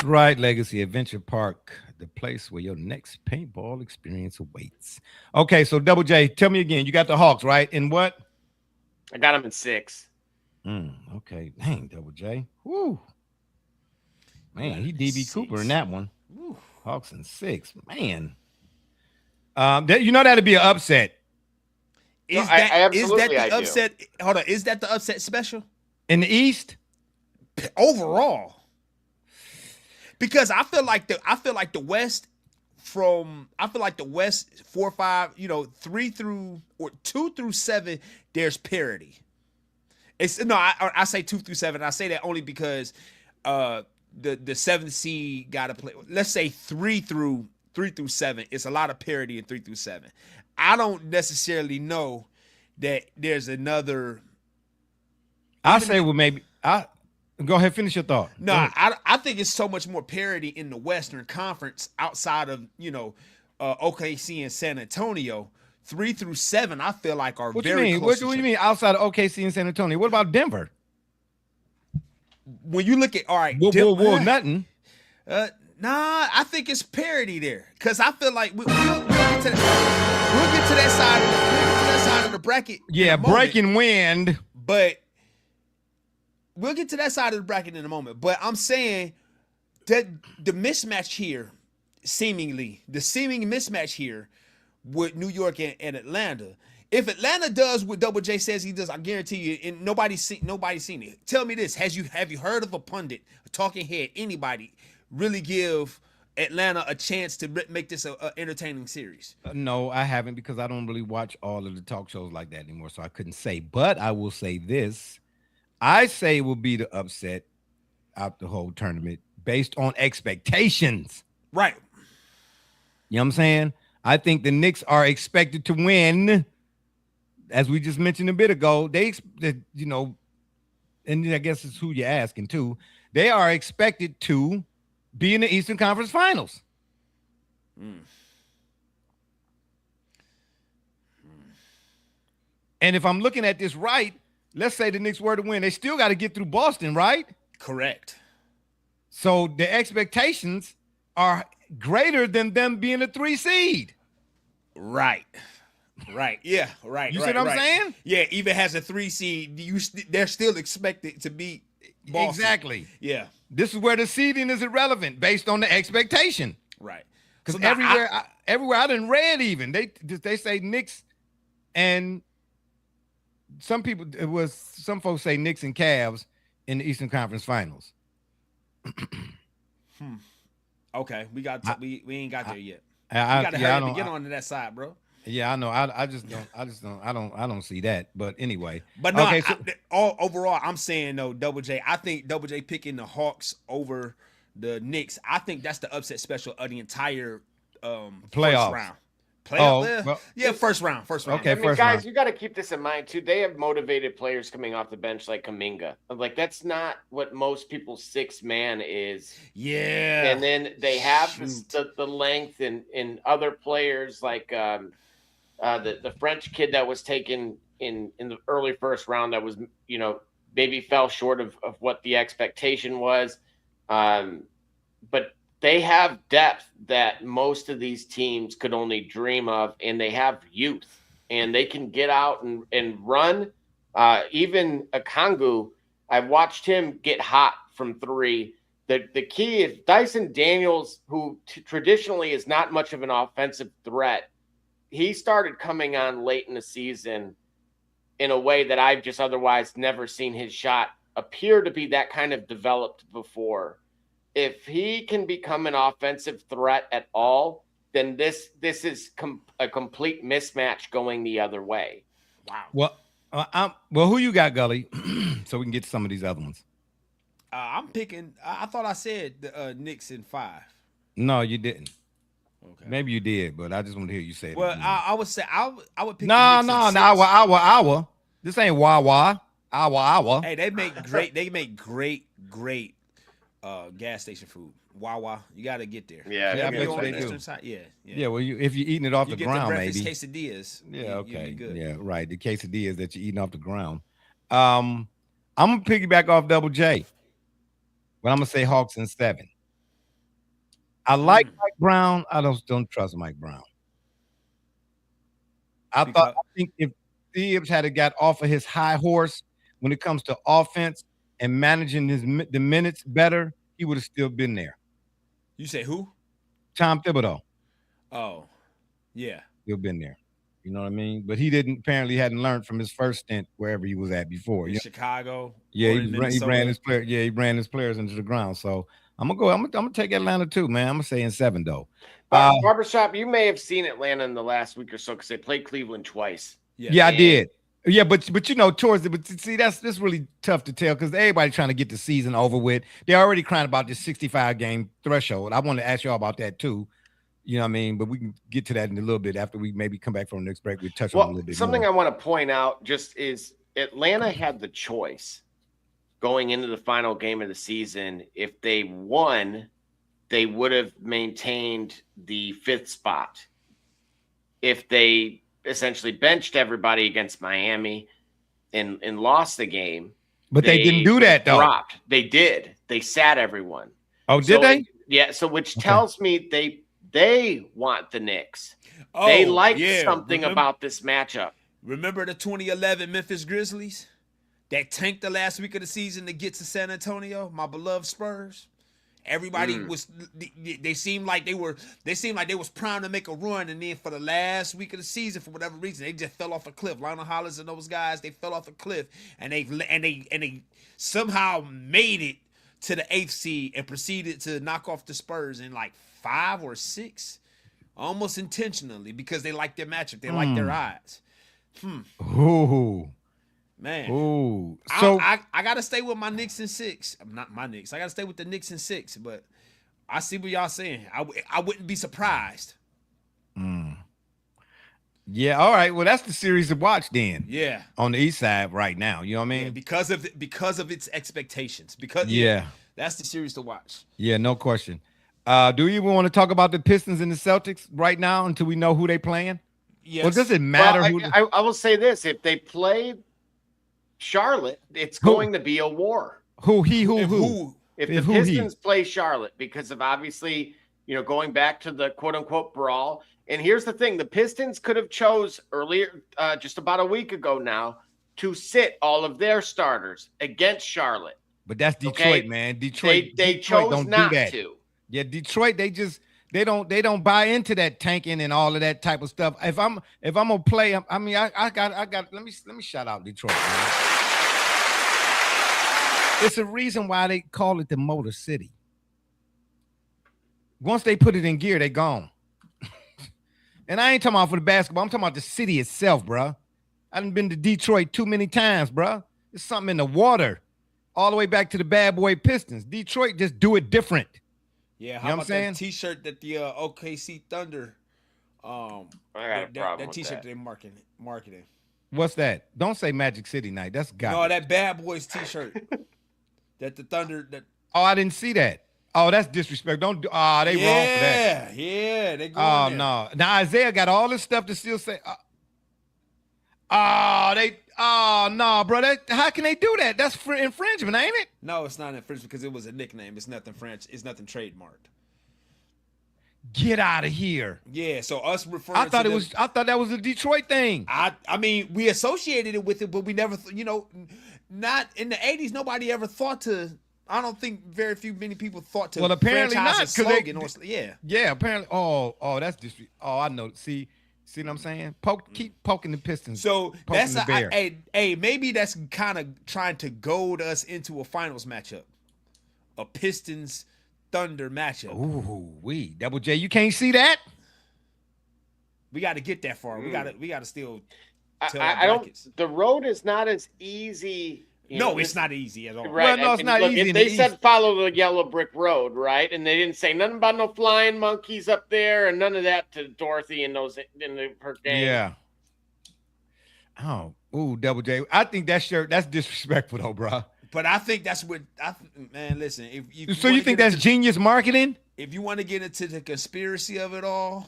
Right, Legacy Adventure Park, the place where your next paintball experience awaits. Okay, so Double J, tell me again. You got the Hawks, right? In what? I got them in 6. Okay, dang, Double J. Woo. Man, he DB Cooper in that one. Woo. Hawks in 6. Man. You know that'd be an upset. Is that the upset? Hold on. Is that the upset special? In the East? Overall. Because I feel like the West 4, 5, 3 through or 2 through 7, there's parity. I say 2 through 7. I say that only because the 7th seed got to play. Let's say 3 through 7. It's a lot of parity in 3 through 7. I don't necessarily know that there's another. I say maybe go ahead, finish your thought. No, I think it's so much more parity in the Western Conference outside of OKC and San Antonio. 3 through 7, I feel like are very close. What do you mean outside of OKC and San Antonio? What about Denver? When you look at nothing. Nah, I think it's parity there because I feel like we'll get to that side of the bracket. Yeah, breaking wind, but. We'll get to that side of the bracket in a moment, but I'm saying that the mismatch here, the seeming mismatch here with New York and Atlanta. If Atlanta does what Double J says he does, I guarantee you, and nobody's seen it. Tell me this: have you heard of a pundit, a talking head, anybody really give Atlanta a chance to make this a entertaining series? No, I haven't because I don't really watch all of the talk shows like that anymore, so I couldn't say. But I will say this. I say will be the upset out the whole tournament based on expectations. Right. You know what I'm saying? I think the Knicks are expected to win, as we just mentioned a bit ago. And I guess it's who you're asking too. They are expected to be in the Eastern Conference Finals. And if I'm looking at this right, let's say the Knicks were to win. They still got to get through Boston, right? Correct. So the expectations are greater than them being a 3 seed. Right. Yeah, right. You see what I'm saying? Yeah, even has a 3 seed, they're still expected to beat Boston. Exactly. Yeah. This is where the seeding is irrelevant based on the expectation. Right. Because everywhere I didn't read even, they say Knicks and some folks say Knicks and Cavs in the Eastern Conference Finals. Okay, we ain't got there yet. We gotta hurry up and get onto that side, bro. Yeah, I know. I don't see that. But anyway. But no, okay, overall, I'm saying though, Double J. I think Double J picking the Hawks over the Knicks. I think that's the upset special of the entire playoffs. First round. First round. Okay, guys, you got to keep this in mind too. They have motivated players coming off the bench like Kuminga. Like that's not what most people's 6-man is. Yeah. And then they have the length and other players like the French kid that was taken in the early first round that was maybe fell short of what the expectation was. But they have depth that most of these teams could only dream of, and they have youth, and they can get out and run. Even Okongwu, I've watched him get hot from three. The key is Dyson Daniels, who traditionally is not much of an offensive threat. He started coming on late in the season in a way that I've just otherwise never seen his shot appear to be that kind of developed before. If he can become an offensive threat at all, then this is a complete mismatch going the other way. Wow. Well, who you got, Gully? So we can get to some of these other ones. I'm picking. I thought I said the Knicks in 5. No, you didn't. Okay. Maybe you did, but I just want to hear you say it. Well, I would say I would pick. No. Hour. This ain't wah. Hour. Hey, they make great gas station food. Wawa, you got to get there. Yeah, I bet on they the do. eastern side. Yeah. Yeah, well, if you're eating it off You the get ground, the maybe. breakfast quesadillas. Yeah, okay. You'll be good. Yeah, right. The quesadillas that you're eating off the ground. I'm gonna piggyback off Double J, but I'm gonna say Hawks in 7. I like Mike Brown. I don't trust Mike Brown. I think if Thibs had got off of his high horse when it comes to offense and managing the minutes better, he would have still been there. You say who? Tom Thibodeau. Oh, yeah. Still been there. You know what I mean? But he hadn't learned from his first stint wherever he was at before. In Chicago. Yeah, he ran his player. Yeah, he ran his players into the ground. So I'm gonna take Atlanta too, man. I'm gonna say in 7 though. Barbershop, you may have seen Atlanta in the last week or so because they played Cleveland twice. Yeah, I did. Yeah, but towards it, but see, that's really tough to tell because everybody's trying to get the season over with. They're already crying about this 65 game threshold. I want to ask y'all about that too. You know what I mean? But we can get to that in a little bit after we maybe come back from the next break. We touch on it a little bit. Something I want to point out just is Atlanta had the choice going into the final game of the season. If they won, they would have maintained the 5th spot. If they essentially benched everybody against Miami and lost the game. But they didn't do that, though. Dropped. They did. They sat everyone. Oh, did they? Yeah, so which tells me they want the Knicks. They like something about this matchup. Remember the 2011 Memphis Grizzlies that tanked the last week of the season to get to San Antonio, my beloved Spurs? Everybody they seemed like they was primed to make a run, and then for the last week of the season, for whatever reason, they just fell off a cliff. Lionel Hollins and those guys, they fell off a cliff, and they somehow made it to the 8th seed and proceeded to knock off the Spurs in like 5 or 6, almost intentionally because they like their matchup, they like their odds. Ooh. Man. Ooh. So I gotta stay with my Knicks in 6. Not my Knicks. I gotta stay with the Knicks in 6, but I see what y'all saying. I wouldn't be surprised. Yeah, all right. Well, that's the series to watch then. Yeah. On the East side right now. You know what I mean? Yeah, because of its expectations. That's the series to watch. Yeah, no question. Do you even want to talk about the Pistons and the Celtics right now until we know who they playing? Yes. Well, does it matter I will say this. If they play Charlotte, it's going to be a war. Who? If the Pistons play Charlotte, because of obviously, going back to the quote unquote brawl. And here's the thing: the Pistons could have chose earlier, just about a week ago now, to sit all of their starters against Charlotte. But that's Detroit, man. Detroit. They Detroit chose not do that. To. Yeah, Detroit. They don't buy into that tanking and all of that type of stuff. If I'm gonna play, I got. Let me shout out Detroit, man. It's a reason why they call it the Motor City. Once they put it in gear, they gone. And I ain't talking about for the basketball. I'm talking about the city itself, bro. I done been to Detroit too many times, bro. There's something in the water. All the way back to the bad boy Pistons. Detroit just do it different. Yeah, how about that T-shirt that the OKC Thunder? I got a problem that T-shirt with they're marketing. What's that? Don't say Magic City Night. That's garbage. No, that Bad Boys T-shirt that the Thunder. Oh, I didn't see that. Oh, that's disrespect. They wrong for that. Yeah, they go. Oh no. Now Isaiah got all this stuff to still say. No, bro. How can they do that? That's infringement, ain't it? No, it's not infringement because it was a nickname. It's nothing French. It's nothing trademarked. Get out of here. Yeah, so us referring I thought to I thought that was a Detroit thing. I mean, we associated it with it, but we never, not in the 80s, nobody ever thought to. I don't think many people thought to. Well, apparently franchise not, a slogan yeah. Yeah, apparently. Oh, that's just. Oh, I know. See what I'm saying? Keep poking the Pistons. So that's maybe that's kind of trying to goad us into a finals matchup, a Pistons Thunder matchup. Ooh, Double J, you can't see that. We got to get that far. We got to still. I don't. The road is not as easy. It's not easy at all. Right. Well, no, it's not easy. If they said follow the yellow brick road, right, and they didn't say nothing about no flying monkeys up there and none of that to Dorothy and those in her game. Yeah. Oh, Double J. I think that's disrespectful though, bro. But I think that's what man. Listen, if you think that's genius marketing? If you want to get into the conspiracy of it all,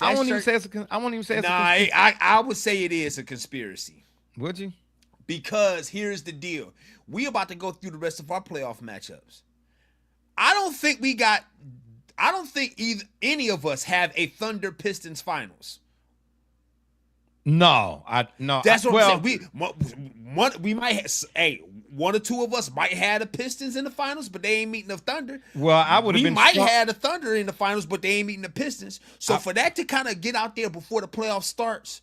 I won't even say it's a conspiracy. I would say it is a conspiracy. Would you? Because here's the deal. We about to go through the rest of our playoff matchups. I don't think any of us have a Thunder Pistons finals. No. That's what I'm saying. We might have, one or two of us might have the Pistons in the finals, but they ain't meeting the Thunder. Well, I would have been. We might have the Thunder in the finals, but they ain't meeting the Pistons. So for that to kind of get out there before the playoff starts,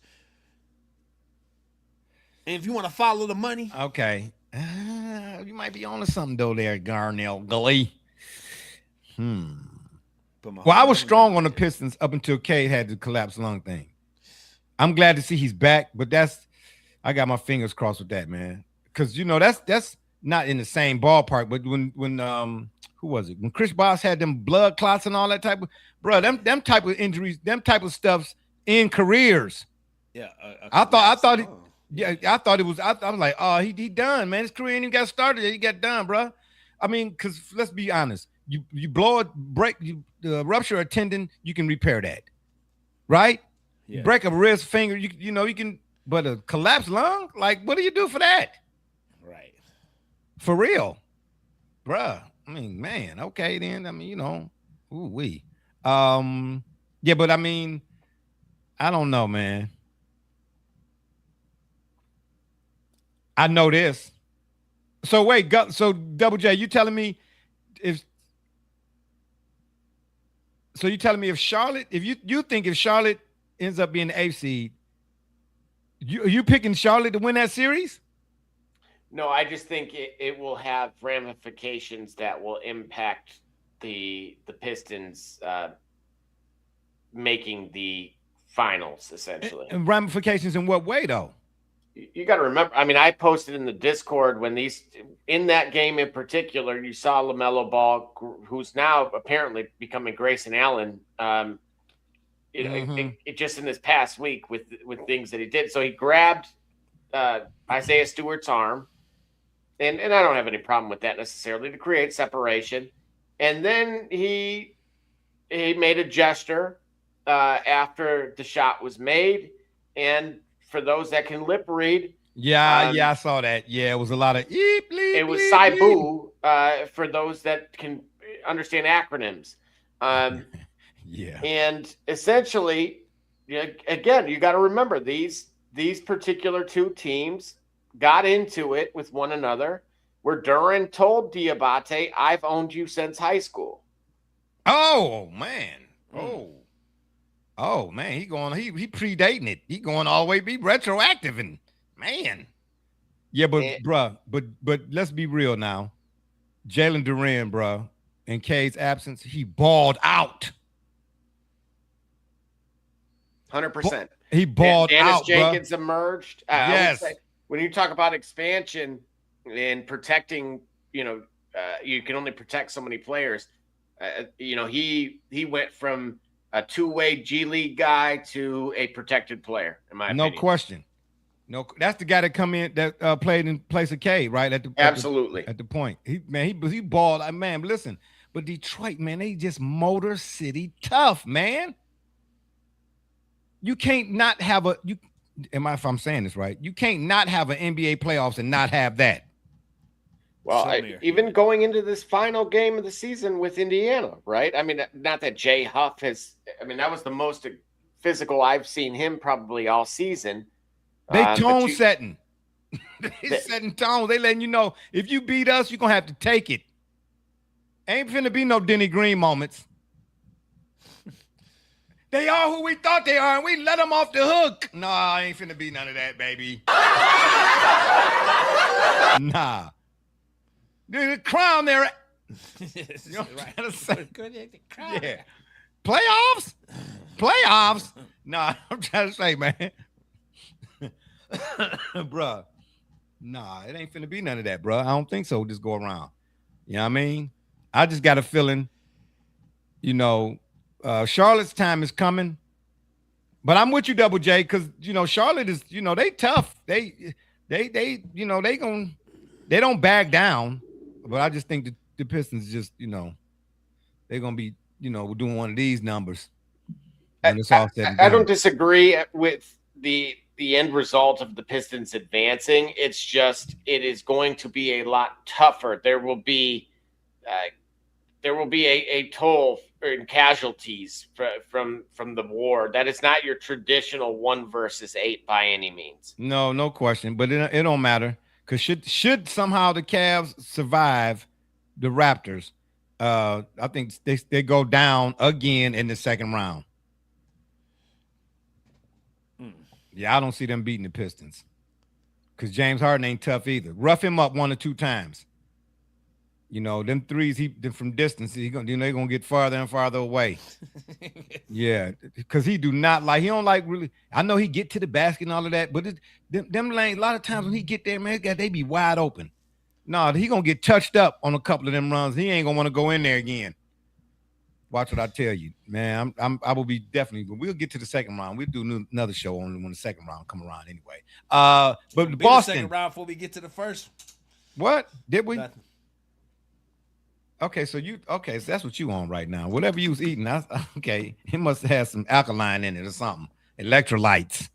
and if you want to follow the money, okay, you might be on to something though, there, Garnell Gully. Well, I was strong on the Pistons up until Cade had the collapsed lung thing. I'm glad to see he's back, but I got my fingers crossed with that, man. Because that's not in the same ballpark. But when who was it? When Chris Bosh had them blood clots and all that type of them type of injuries, them type of stuff's in careers. Yeah, I thought it was. I was like, oh, he done, man. His career ain't even got started yet. He got done, bro. I mean, because let's be honest, you blow it, rupture a tendon, you can repair that, right? Yeah. Break a wrist, finger, you can. But a collapsed lung, like, what do you do for that? Right. For real, bruh. I mean, man. Okay, then. I mean, yeah, but I mean, I don't know, man. I know this. So wait, so Double J, you telling me if Charlotte, if you think if Charlotte ends up being the 8th seed, you picking Charlotte to win that series? No, I just think it will have ramifications that will impact the Pistons making the finals, essentially. And ramifications in what way, though? You got to remember, I mean, I posted in the Discord when in that game in particular, you saw LaMelo Ball, who's now apparently becoming Grayson Allen, it just in this past week with things that he did. So he grabbed Isaiah Stewart's arm, and I don't have any problem with that necessarily, to create separation. And then he made a gesture after the shot was made, and for those that can lip read. I saw that. Yeah, it was a lot of eep, bleep, it was Saibu for those that can understand acronyms. Yeah. And essentially, again, you got to remember these particular two teams got into it with one another, where Duran told Diabate, "I've owned you since high school." Oh man. Oh man, he predating it. He going all the way, be retroactive, and man. Yeah, but let's be real now. Jalen Duran, bruh, in Cade's absence, he balled out. 100%. He balled out. Dennis Jenkins emerged. Yes. When you talk about expansion and protecting, you can only protect so many players. He went from a two-way G League guy to a protected player, in my opinion. No question. No, that's the guy that come in that played in place of K, right? Absolutely. At the point. He balled. Man, listen, but Detroit, man, they just Motor City tough, man. You can't not have if I'm saying this right, you can't not have an NBA playoffs and not have that. Well, even going into this final game of the season with Indiana, right? I mean, not that Jay Huff has. I mean, that was the most physical I've seen him probably all season. They tone setting. They setting tones. They letting you know if you beat us, you're gonna have to take it. Ain't finna be no Denny Green moments. They are who we thought they are, and we let them off the hook. Nah, ain't finna be none of that, baby. Nah. The crown there. You know what I'm trying to say? Yeah. Playoffs? Playoffs? Nah, I'm trying to say, man. Bruh. Nah, it ain't finna be none of that, bruh. I don't think so. Just go around. You know what I mean? I just got a feeling, you know, Charlotte's time is coming. But I'm with you, Double J, because, you know, Charlotte is, you know, they tough. They you know, they don't back down. But I just think the Pistons just, you know, they're going to be, you know, doing one of these numbers. When it's all said and done. I don't disagree with the end result of the Pistons advancing. It's just it is going to be a lot tougher. There will be a toll in casualties from the war. That is not your traditional 1 versus 8 by any means. No question. But it don't matter. Because should somehow the Cavs survive the Raptors, I think they go down again in the second round. Yeah, I don't see them beating the Pistons. Because James Harden ain't tough either. Rough him up 1 or 2 times. You know, them threes from distance, they're gonna get farther and farther away. Yeah, because he don't like really. I know he get to the basket and all of that, but them lanes, a lot of times when he get there, man, they be wide open. No, he gonna get touched up on a couple of them runs. He ain't gonna want to go in there again. Watch what I tell you, man. I will be definitely. But we'll get to the second round. We'll do another show on when the second round come around anyway. But the Boston second round before we get to the first. What did we? Nothing. Okay, so that's what you on right now. Whatever you was eating, okay, it must have some alkaline in it or something. Electrolytes.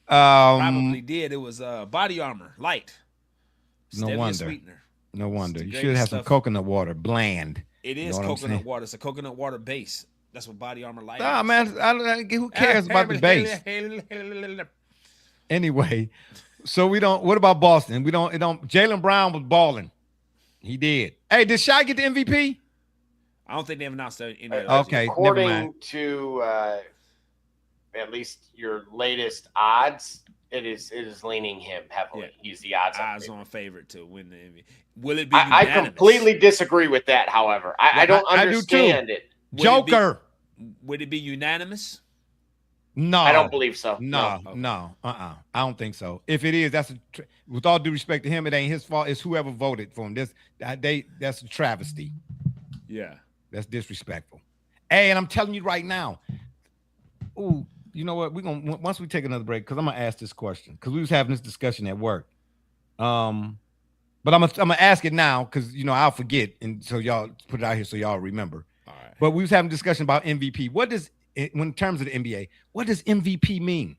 Probably did. It was Body Armor Light. No Stevia wonder. Sweetener. No wonder. You should have some coconut water, bland. It is coconut water. It's a coconut water base. That's what Body Armor Light Nah, is. man, who cares about the base? Anyway, so what about Boston? Jaylen Brown was balling. He did. Hey, did Shai get the MVP? I don't think they've announced any of that. Okay, according to at least your latest odds, it is leaning him heavily. Yeah. He's the odds-on favorite to win the MVP. Will it be I completely disagree with that, however. I don't understand it. Joker. Would it be unanimous? No. I don't believe so. No. I don't think so. If it is, with all due respect to him, it ain't his fault. It's whoever voted for him. That's a travesty. Yeah. That's disrespectful. Hey, and I'm telling you right now, ooh, you know what? Once we take another break, because I'm gonna ask this question, because we was having this discussion at work. But I'm gonna ask it now because I'll forget, and so y'all put it out here so y'all remember. All right. But we was having a discussion about MVP. In terms of the NBA, what does MVP mean?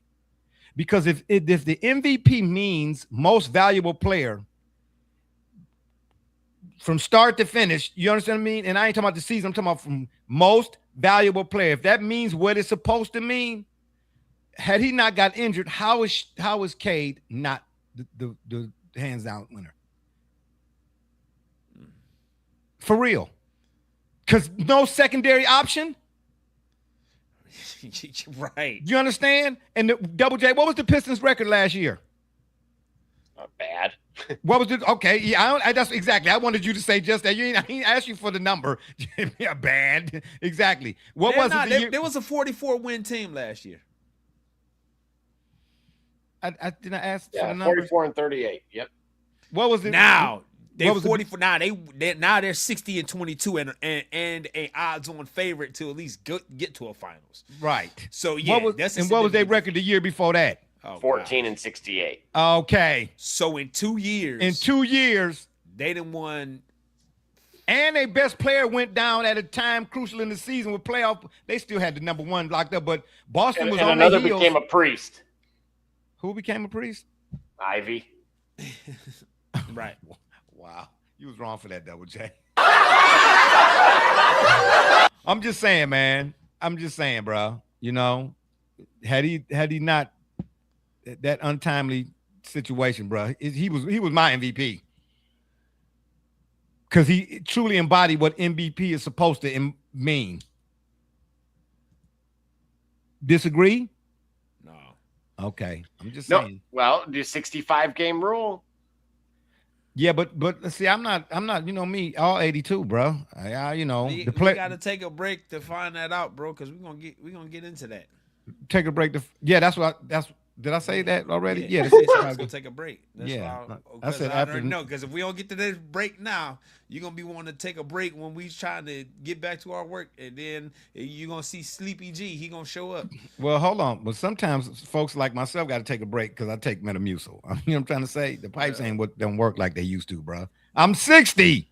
Because if the MVP means most valuable player from start to finish, you understand what I mean? And I ain't talking about the season, I'm talking about from most valuable player. If that means what it's supposed to mean, had he not got injured, how is Cade not the hands down winner? For real. Because no secondary option. Right. You understand? And Double J, what was the Pistons record last year? Not bad. What was it? Okay, yeah, that's exactly. I wanted you to say just that. I didn't ask you for the number. Yeah, bad. Exactly. What was it? There was a 44-win team last year. I didn't ask for the number. 44 and 38. Yep. What was it? Now they're 44. Now they're 60-22 and a odds-on favorite to at least get to a finals. Right. So yeah, what was their record the year before that? 14 and 68. Okay. So in 2 years, they done won. And their best player went down at a time crucial in the season with playoff. They still had the number one locked up, but Boston was on another their heels. became a priest. Who became a priest? Ivy. Right. Wow. You was wrong for that, Double J. I'm just saying, man. I'm just saying, bro. You know, had he not that untimely situation, bro, he was my MVP. Because he truly embodied what MVP is supposed to mean. Disagree? No. Okay. I'm just saying. Well, the 65 game rule. Yeah, but see, I'm not, you know me, all 82, bro. You know, we got to take a break to find that out, bro, because we're gonna get into that. Take a break. Did I say that already? Yeah. Let's go take a break. I said after. No, because if we don't get to this break now, you're gonna be wanting to take a break when we trying to get back to our work, and then you're gonna see Sleepy G. He gonna show up. Well, hold on. But sometimes folks like myself got to take a break because I take Metamucil. You know what I'm trying to say? The pipes don't work like they used to, bro. I'm 60.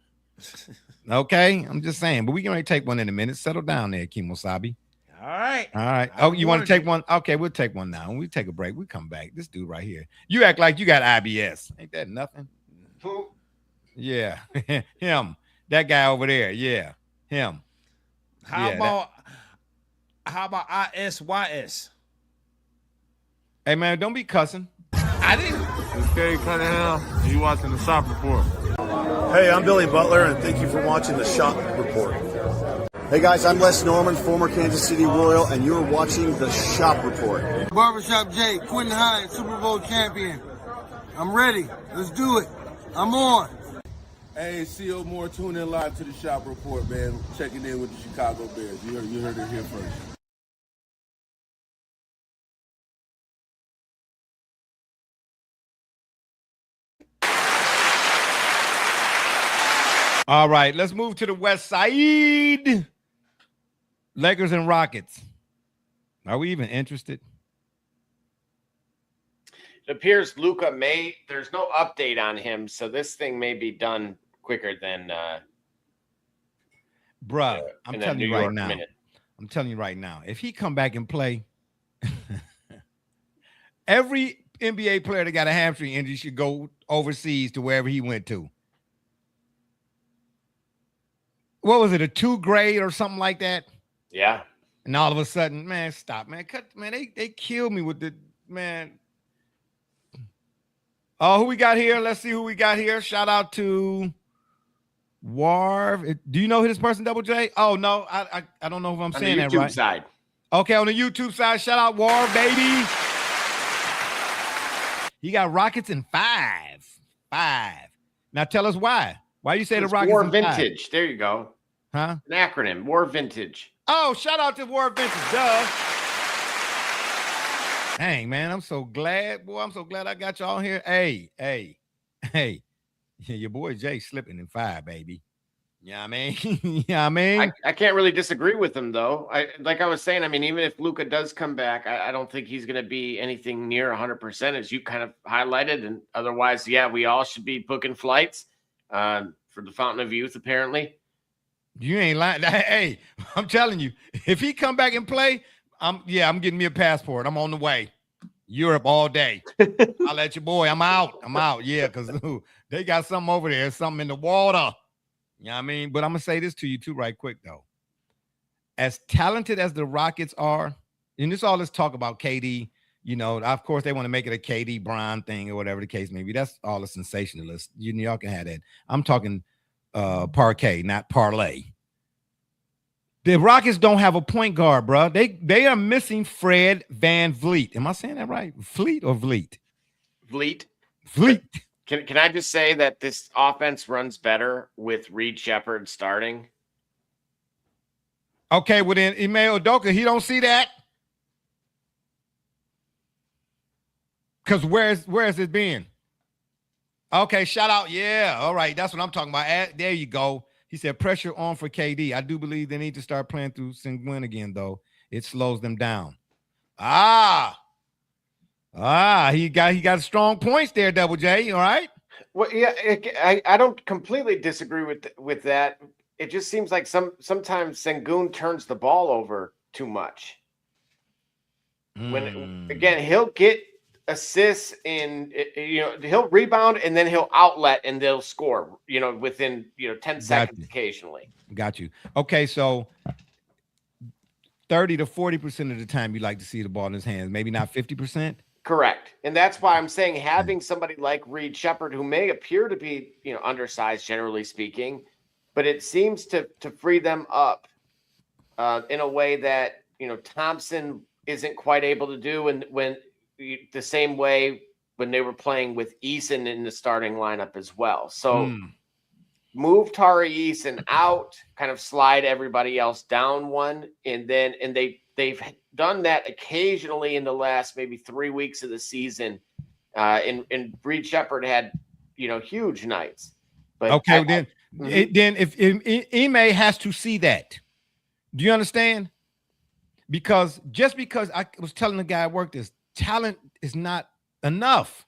Okay, I'm just saying. But we can only take one in a minute. Settle down there, Kimosabi. All right. Oh, you want to take one? Okay, we'll take one now. When we take a break, we come back. This dude right here. You act like you got IBS. Ain't that nothing? Who? Yeah. Him. That guy over there. Yeah. Him. How about ISYS? Hey, man, don't be cussing. I didn't. It's Kerry Cunningham. And you watching the Shop Report. Hey, I'm Billy Butler, and thank you for watching the Shop Report. Hey guys, I'm Les Norman, former Kansas City Royal, and you're watching the Shop Report. Barbershop J, Quentin Hines, Super Bowl champion. I'm ready. Let's do it. I'm on. Hey, C.O. Moore, tune in live to the Shop Report, man. Checking in with the Chicago Bears. You heard it here first. All right, let's move to the West Side. Lakers and Rockets. Are we even interested? It appears Luka there's no update on him, so this thing may be done quicker than bruh. I'm telling you right now. I'm telling you right now. If he come back and play, every NBA player that got a hamstring injury should go overseas to wherever he went to. What was it, a 2 grade or something like that? Yeah. And all of a sudden, man, stop, man. They killed me with the, man. Oh, who we got here? Let's see who we got here. Shout out to Warv. Do you know this person, Double J? Oh, no, I don't know if I'm saying that right. On the YouTube side. Okay, on the YouTube side, shout out Warv, baby. He got Rockets in 5. Now tell us why. Why you say the Rockets War in Vintage. 5? There you go. Huh? An acronym, War Vintage. Oh, shout out to War Vintage, duh. Dang, man, I'm so glad. Boy, I'm so glad I got y'all here. Hey. Your boy Jay slipping in 5, baby. You know what I mean? I can't really disagree with him, though. Like I was saying, I mean, even if Luka does come back, I don't think he's going to be anything near 100%, as you kind of highlighted. And otherwise, yeah, we all should be booking flights for the Fountain of Youth, apparently. You ain't lying. Hey, I'm telling you, if he come back and play, I'm getting me a passport. I'm on the way. Europe all day. I'll let your boy. I'm out. Yeah, because they got something over there, something in the water. You know what I mean? But I'm going to say this to you too right quick, though. As talented as the Rockets are, and this all this talk about KD, you know, of course they want to make it a KD Bron thing or whatever the case may be. That's all a sensationalist. Y'all can have that. I'm talking parquet, not parlay. The Rockets don't have a point guard, bro. They are missing Fred VanVleet. Am I saying that right? Fleet or Vleet? Vleet. Can I just say that this offense runs better with Reed Shepherd starting? Okay, well then Ime Udoka, he don't see that. Because where's it been? Okay, shout out. Yeah, all right. That's what I'm talking about. There you go. He said pressure on for KD. I do believe they need to start playing through Sengun again, though. It slows them down. He got strong points there, Double J. All right. Well, yeah, I don't completely disagree with that. It just seems like sometimes Sengun turns the ball over too much. When again, he'll get assists and he'll rebound and then he'll outlet and they'll score, within 10 seconds occasionally. Got you. Okay, so 30 to 40% of the time you like to see the ball in his hands, maybe not 50%. Correct. And that's why I'm saying having somebody like Reed Shepherd, who may appear to be, undersized, generally speaking, but it seems to free them up in a way that, Thompson isn't quite able to do. And when the same way when they were playing with Eason in the starting lineup as well. So move Tari Eason out, kind of slide everybody else down one. And they've done that occasionally in the last maybe 3 weeks of the season. And Reed Shepherd had, huge nights. But okay, then if Ime has to see that. Do you understand? Because just because I was telling the guy I worked this, talent is not enough.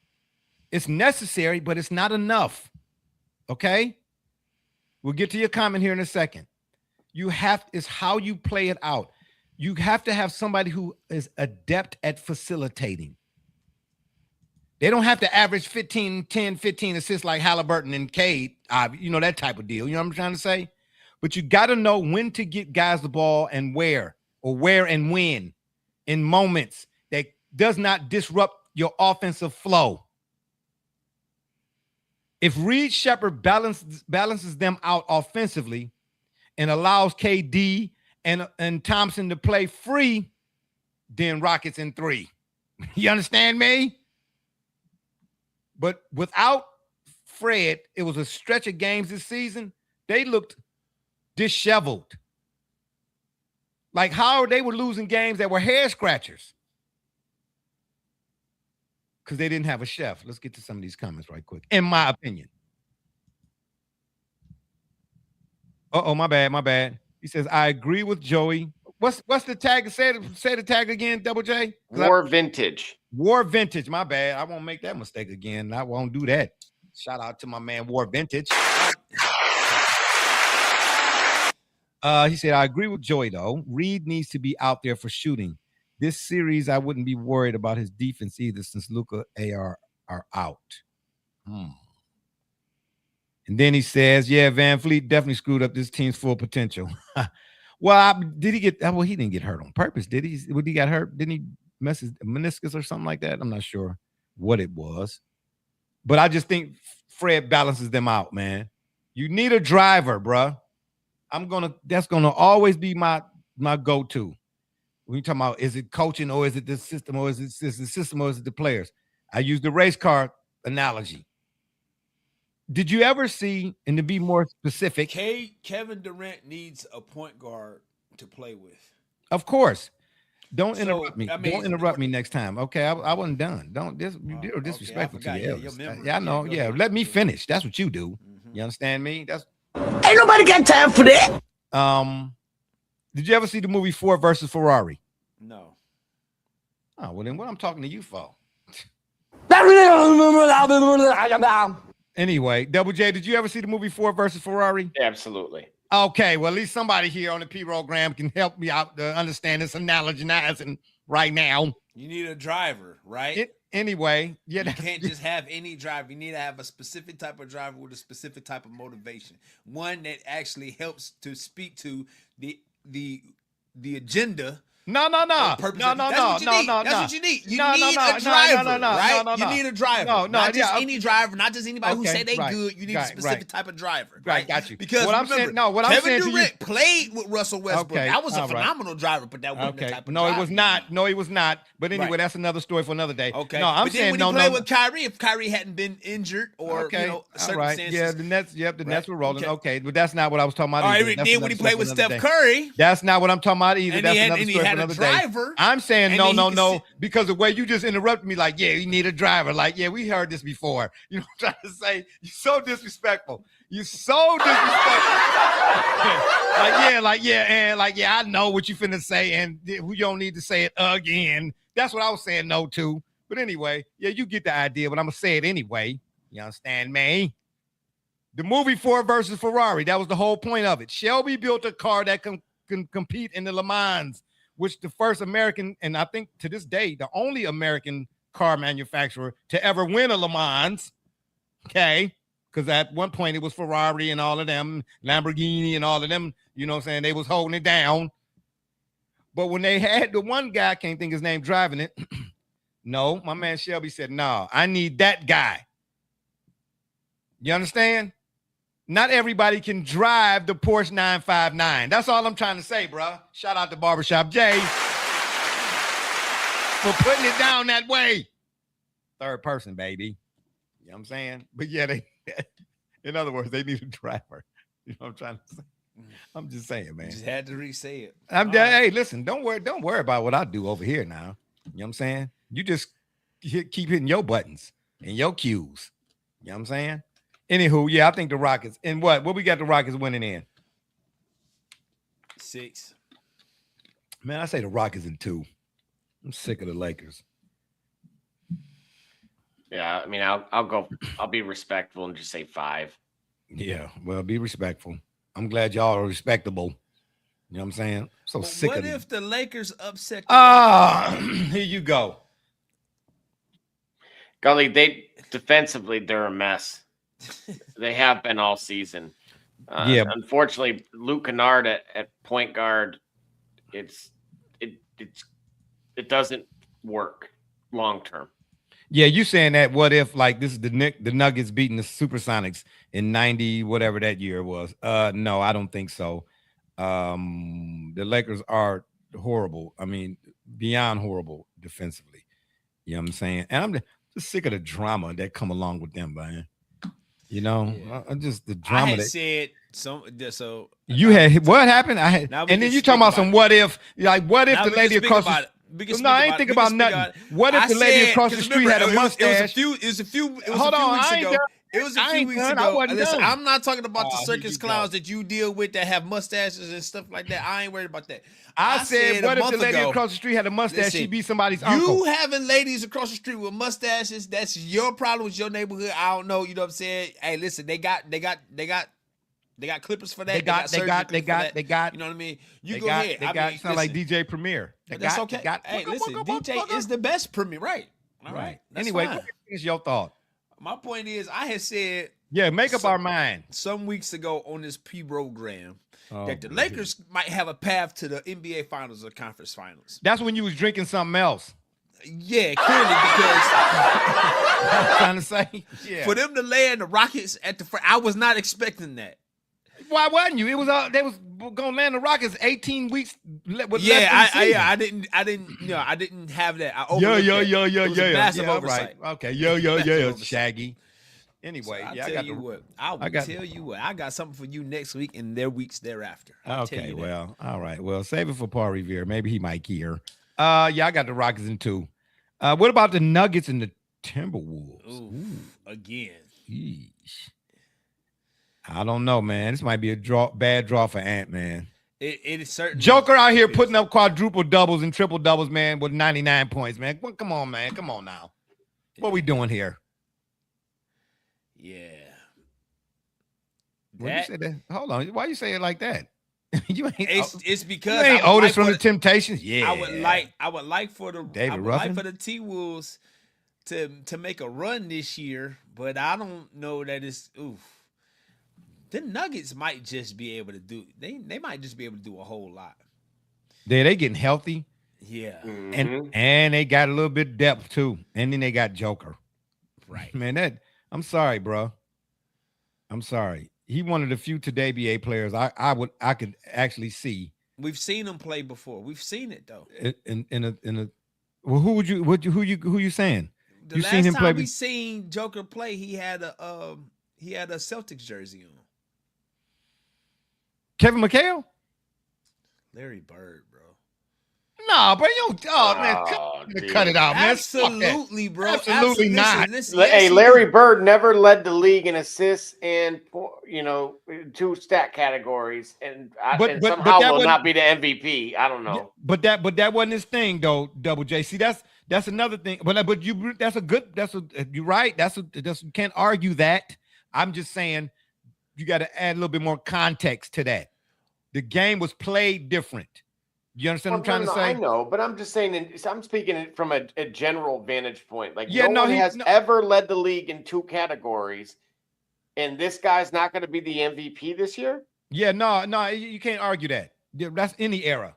It's necessary, but it's not enough. Okay? We'll get to your comment here in a second. It's how you play it out. You have to have somebody who is adept at facilitating. They don't have to average 10, 15 assists like Halliburton and Cade, that type of deal. You know what I'm trying to say? But you got to know when to get guys the ball and where and when in moments that does not disrupt your offensive flow. If Reed Shepherd balances them out offensively and allows KD and Thompson to play free, then Rockets in 3. You understand me? But without Fred, it was a stretch of games this season. They looked disheveled. Like how they were losing games that were hair scratchers. Because they didn't have a chef. Let's get to some of these comments right quick. In my opinion. My bad. He says, I agree with Joey. What's the tag? Say the tag again, Double J. War Vintage. War Vintage. My bad. I won't make that mistake again. I won't do that. Shout out to my man War Vintage. He said, I agree with Joey, though. Reed needs to be out there for shooting. This series, I wouldn't be worried about his defense either since Luka AR are out. And then he says, yeah, Van Fleet definitely screwed up this team's full potential. Well, did he get, well, he didn't get hurt on purpose, did he? When he got hurt, didn't he mess his meniscus or something like that? I'm not sure what it was. But I just think Fred balances them out, man. You need a driver, bruh. That's gonna always be my go-to. When you talking about, is it coaching or is it the system or is it the system or is it the players? I use the race car analogy. Did you ever see, and to be more specific, Kevin Durant needs a point guard to play with. Of course. Don't interrupt me. Don't interrupt me next time. Okay, I wasn't done. Don't you're disrespectful to the elders. Yeah, I know. Yeah, let me finish. That's what you do. You understand me? Ain't nobody got time for that. Did you ever see the movie Ford versus Ferrari? No. Oh, well then what I'm talking to you for? Anyway, Double J, did you ever see the movie Ford versus Ferrari? Absolutely. Okay, well, at least somebody here on the P-Program can help me out to understand this analogizing right now. You need a driver, right? Anyway, yeah. You can't just have any driver. You need to have a specific type of driver with a specific type of motivation. One that actually helps to speak to the agenda. No. That's what you need. You need a driver, right? You need a driver. Not just any driver, not just anybody who say they good. You need a specific type of driver. Right, got you. Because Kevin Durant played with Russell Westbrook. Okay, that was a phenomenal driver, but that wasn't the type of driver. It was not. No, he was not. But anyway, that's another story for another day. Okay. No, I'm but saying then when he played with Kyrie, if Kyrie hadn't been injured or circumstances. Right. Yeah, the Nets were rolling. Okay, but that's not what I was talking about. All right, then when he played with Steph Curry. That's not what I'm talking about either. That's another and he story had for a another driver. day. I'm saying no, because the way you just interrupted me, like, yeah, you need a driver. Like, yeah, we heard this before. You know what I'm trying to say? You're so disrespectful. You're so disrespectful. I know what you finna say, and we don't need to say it again. That's what I was saying no to. But anyway, yeah, you get the idea, but I'm gonna say it anyway. You understand me? The movie Ford versus Ferrari, that was the whole point of it. Shelby built a car that can compete in the Le Mans, which the first American, and I think to this day, the only American car manufacturer to ever win a Le Mans. Okay. Because at one point it was Ferrari and all of them, Lamborghini and all of them, you know what I'm saying? They was holding it down. But when they had the one guy, I can't think his name, driving it. No, my man Shelby said, no, I need that guy. You understand? Not everybody can drive the Porsche 959. That's all I'm trying to say, bro. Shout out to Barbershop Jay for putting it down that way. Third person, baby. You know what I'm saying? But yeah, they, in other words, they need a driver. You know what I'm trying to say? I'm just saying, man. Just had to re-say it. Hey, listen, don't worry about what I do over here now. You know what I'm saying? You just keep hitting your buttons and your cues. You know what I'm saying? Anywho, yeah, I think the Rockets. And what we got the Rockets winning in? 6. Man, I say the Rockets in 2. I'm sick of the Lakers. Yeah, I mean, I'll be respectful and just say 5. Yeah, well, be respectful. I'm glad y'all are respectable. You know what I'm saying? So sick of it. What if the Lakers upset? Here you go. Gully, defensively, they're a mess. They have been all season. Yeah. Unfortunately, Luke Kennard at point guard, it doesn't work long term. Yeah, you saying that? What if like this is the Nuggets beating the Supersonics in 90 whatever that year was? No, I don't think so. The Lakers are horrible. I mean, beyond horrible defensively. You know what I'm saying? And I'm just sick of the drama that come along with them, man. You know, just the drama. I had that said so. You had what happened? And then you talking about some what if? Like what if the lady across the no, I ain't think about nothing. What if the lady across the street had a mustache? It was a few weeks ago. It was a few weeks ago. Listen, I'm not talking about the circus clowns that you deal with that have mustaches and stuff like that. I ain't worried about that. I said what if the lady across the street had a mustache? She'd be somebody's uncle. You having ladies across the street with mustaches, that's your problem with your neighborhood. I don't know. You know what I'm saying? Hey, listen, they got clippers for that. They got. You know what I mean? You go ahead. They got sound like DJ Premier. That's okay. Hey, listen, DJ is the best Premier, right? All right. Anyway, what is your thought? My point is, I had said, make up our mind some weeks ago on this program that the Lakers might have a path to the NBA Finals or Conference Finals. That's when you was drinking something else. Yeah, clearly because I'm trying to say, for them to land the Rockets at the front, I was not expecting that. Why wasn't you? It was they was gonna land the Rockets 18 weeks. I didn't have that. I massive oversight. Right. Okay, Shaggy. Anyway, so I tell you what. I got something for you next week and their weeks thereafter. Okay, well, all right. Well, save it for Paul Revere. Maybe he might hear. I got the Rockets in 2. What about the Nuggets and the Timberwolves? Ooh. Again. Yeesh. I don't know, man. This might be a bad draw for Ant, man. It is certainly. Joker out here putting up quadruple doubles and triple doubles, man, with 99 points, man. Well, come on, man. Come on now. What we doing here? Yeah. You say that? Hold on. Why you say it like that? You ain't. It's because you ain't Otis from the Temptations. Yeah. I would like for the T-Wolves to make a run this year, but I don't know that it's The Nuggets might just be able to do. They might just be able to do a whole lot. They getting healthy. Yeah, and they got a little bit of depth too, and then they got Joker. Right, man. I'm sorry, bro. I'm sorry. He one of the few today NBA players I could actually see. We've seen him play before. We've seen it though. In a well, who you saying? The last seen him time we seen Joker play, he had a Celtics jersey on. Kevin McHale? Larry Bird, bro. No, bro, cut it out, man. Absolutely, bro. Absolutely not. Hey, Larry Bird never led the league in assists and 2 stat categories, and somehow will not be the MVP. I don't know. But that wasn't his thing, though. Double J. See, that's another thing. But you're right. You can't argue that. I'm just saying you got to add a little bit more context to that. The game was played different. You understand what I'm trying to say? I know, but I'm just saying. I'm speaking from a general vantage point. Like, Yeah, no one has ever led the league in 2 categories, and this guy's not going to be the MVP this year. Yeah, no, you can't argue that. That's any era.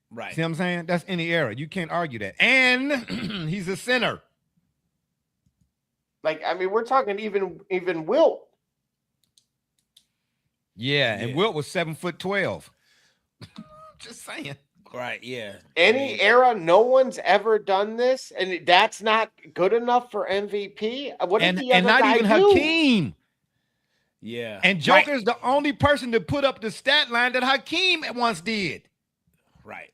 Right. See what I'm saying? That's any era. You can't argue that. And he's a center. Like, I mean, we're talking even Wilt. Yeah, and Wilt was 7'12". Just saying. Right, yeah. Any era, no one's ever done this, and that's not good enough for MVP. What did the other not guy even do? Hakeem. Yeah. And Joker's the only person to put up the stat line that Hakeem once did. Right.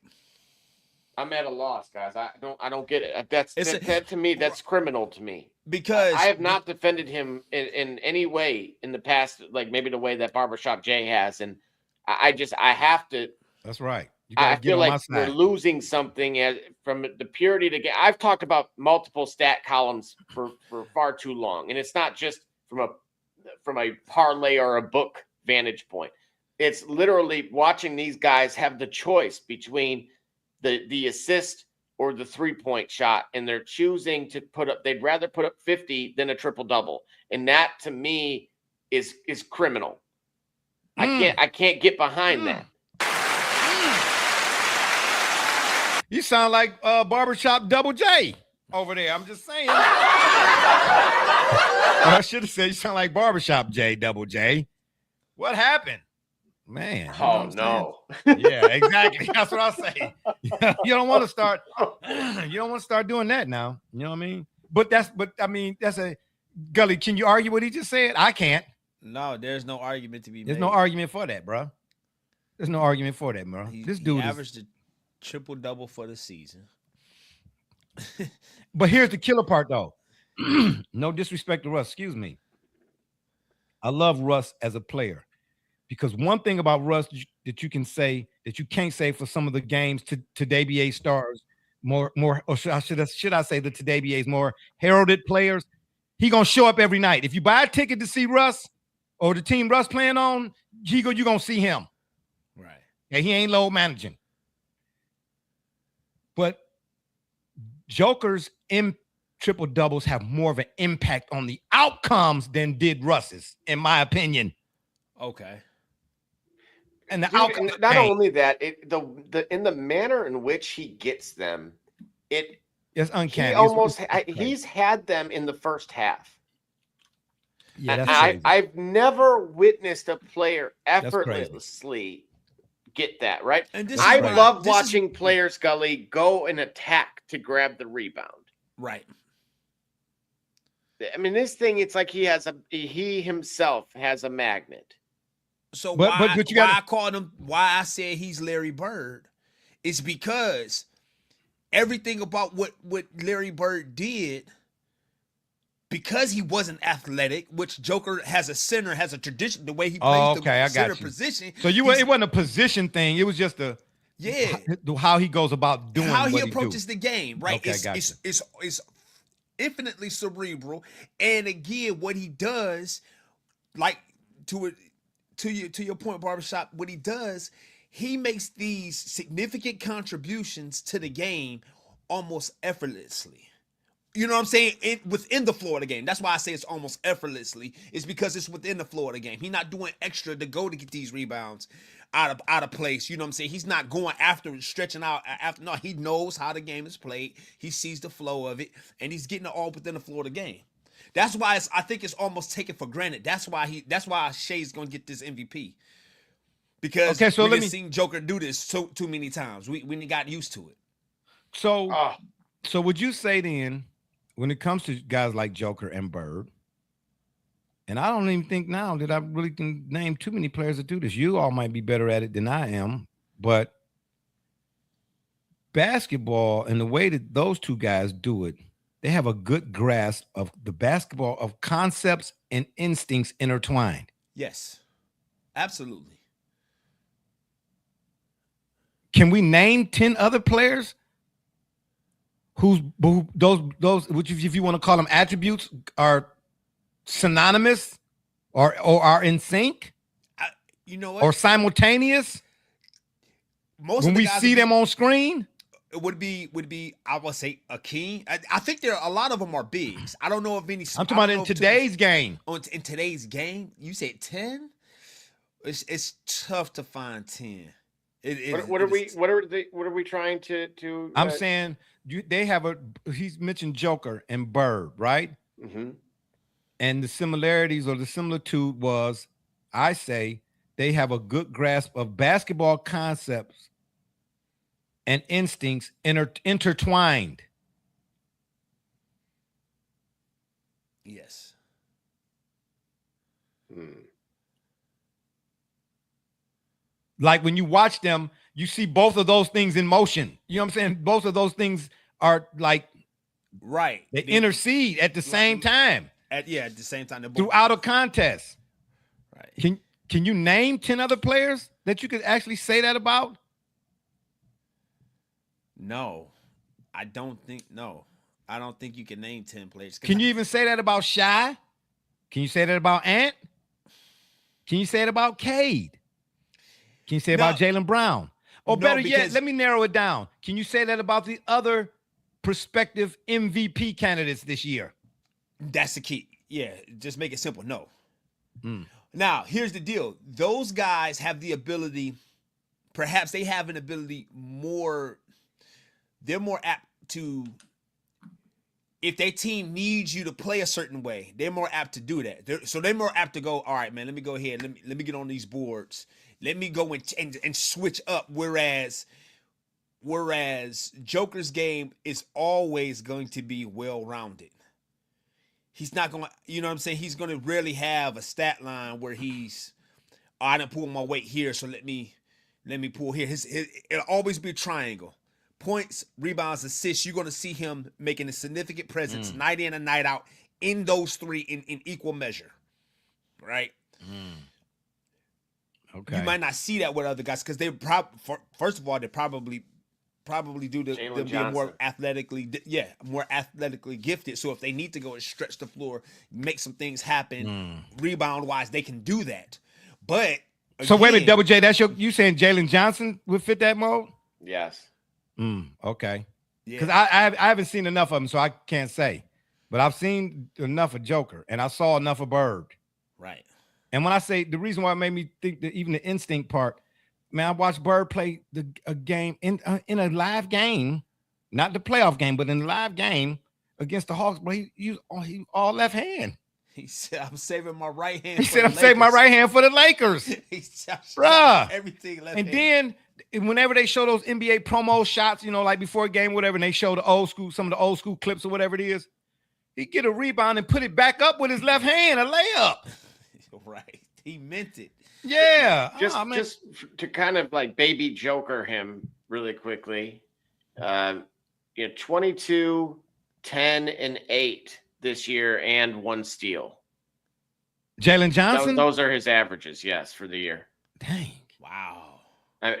I'm at a loss, guys. I don't get it. That to me, that's criminal to me. Because I have not defended him in any way in the past, like maybe the way that Barbershop Jay has, and I have to. That's right. I feel like we're losing something from the purity to get. I've talked about multiple stat columns for far too long, and it's not just from a parlay or a book vantage point. It's literally watching these guys have the choice between the assist or the 3-point shot, and they're choosing to they'd rather put up 50 than a triple-double. And that to me is criminal. I can't get behind that. You sound like Barbershop Double J over there. I'm just saying. I should have said you sound like Barbershop J Double J. What happened? Man. Oh, no. Yeah, exactly. That's what I say. You don't want to start. You don't want to start doing that now. You know what I mean? But that's a Gully. Can you argue what he just said? I can't. No, there's no argument to be made. There's no argument for that, bro. There's no argument for that, bro. This dude averaged a triple-double for the season. But here's the killer part, though. No disrespect to Russ. Excuse me. I love Russ as a player. Because one thing about Russ that you can say that you can't say for some of the games today BA stars, more, or should I say the today BA's more heralded players, he gonna show up every night. If you buy a ticket to see Russ or the team Russ playing on, you're gonna see him. Right. Yeah, he ain't low managing. But Joker's triple doubles have more of an impact on the outcomes than did Russ's, in my opinion. Okay. And the outcome, not only that, in the manner in which he gets them, it's uncanny. He's had them in the first half. Yeah, that's crazy. I've never witnessed a player effortlessly get that, right? And I love watching players, Gully, go and attack to grab the rebound. Right. I mean, this thing, it's like he himself has a magnet. So why I said he's Larry Bird is because everything about what Larry Bird did, because he wasn't athletic, which Joker has a tradition, the way he plays the center position. So it wasn't a position thing. It was just how he goes about doing how he what approaches the game, right? Okay, it's infinitely cerebral. And again, what he does, like to your point, Barbershop, what he does, he makes these significant contributions to the game almost effortlessly. You know what I'm saying? Within the flow of the game. That's why I say it's almost effortlessly. It's because it's within the flow of the game. He's not doing extra to go to get these rebounds out of place. You know what I'm saying? He's not going after stretching out after. No, he knows how the game is played. He sees the flow of it, and he's getting it all within the flow of the game. That's why I think it's almost taken for granted. That's why Shay's gonna get this MVP. Because we've seen Joker do this too many times. We got used to it. So would you say then, when it comes to guys like Joker and Bird, and I don't even think now that I really can name too many players that do this. You all might be better at it than I am, but basketball and the way that those two guys do it, they have a good grasp of the basketball of concepts and instincts intertwined. Yes, absolutely. Can we name 10 other players who those which, if you want to call them attributes, are synonymous or are in sync? You know what? Or simultaneous? most when of the we guys see them on screen. it would be I would say Akeem. I think a lot of them are bigs. I don't know if any. I'm talking about in today's game. In today's game, you said 10. It's tough to find 10. What are we trying to? I'm saying they have he's mentioned Joker and Bird, right? Mm-hmm. And the similarities or the similitude was, I say, they have a good grasp of basketball concepts and instincts intertwined. Yes. Like when you watch them, you see both of those things in motion. You know what I'm saying? Both of those things are like right. They intercede at the same time. At the same time. Throughout a contest. Right. Can you name 10 other players that you could actually say that about? No. I don't think you can name 10 players. Can you even say that about Shy? Can you say that about Ant? Can you say it about Cade? Can you say about Jaylen Brown? Or better yet, let me narrow it down. Can you say that about the other prospective MVP candidates this year? That's the key. Yeah, just make it simple. No. Now, here's the deal. Those guys have the ability, perhaps they have an ability they're more apt to, if their team needs you to play a certain way, they're more apt to do that. So they're more apt to go, all right, man, let me go ahead. Let me get on these boards. Let me go and switch up. Whereas Joker's game is always going to be well-rounded. He's not going to, you know what I'm saying? He's going to rarely have a stat line where I didn't pull my weight here, so let me pull here. It'll always be a triangle. Points, rebounds, assists. You're going to see him making a significant presence night in and night out in those three in equal measure, right? Okay. You might not see that with other guys because they first of all, they probably due to them being more athletically gifted. So if they need to go and stretch the floor, make some things happen, rebound wise, they can do that. But so wait a minute, Double J, that's you saying Jalen Johnson would fit that mode? Yes. Okay. Because I haven't seen enough of him, so I can't say. But I've seen enough of Joker, and I saw enough of Bird. Right. And when I say the reason why it made me think that even the instinct part, man, I watched Bird play a game in a live game, not the playoff game, but in a live game against the Hawks. But he all left hand. He said, "I'm saving my right hand." He said, "I'm saving my right hand for the Lakers." Bruh. Everything left and hand. then whenever they show those NBA promo shots, like before a game, whatever, and they show some of the old school clips or whatever it is, he get a rebound and put it back up with his left hand, a layup. Right. He meant it. Yeah. Just to kind of like baby Joker him really quickly. 22, 10, and 8 this year and 1 steal. Jalen Johnson? Those are his averages, yes, for the year. Dang. Wow.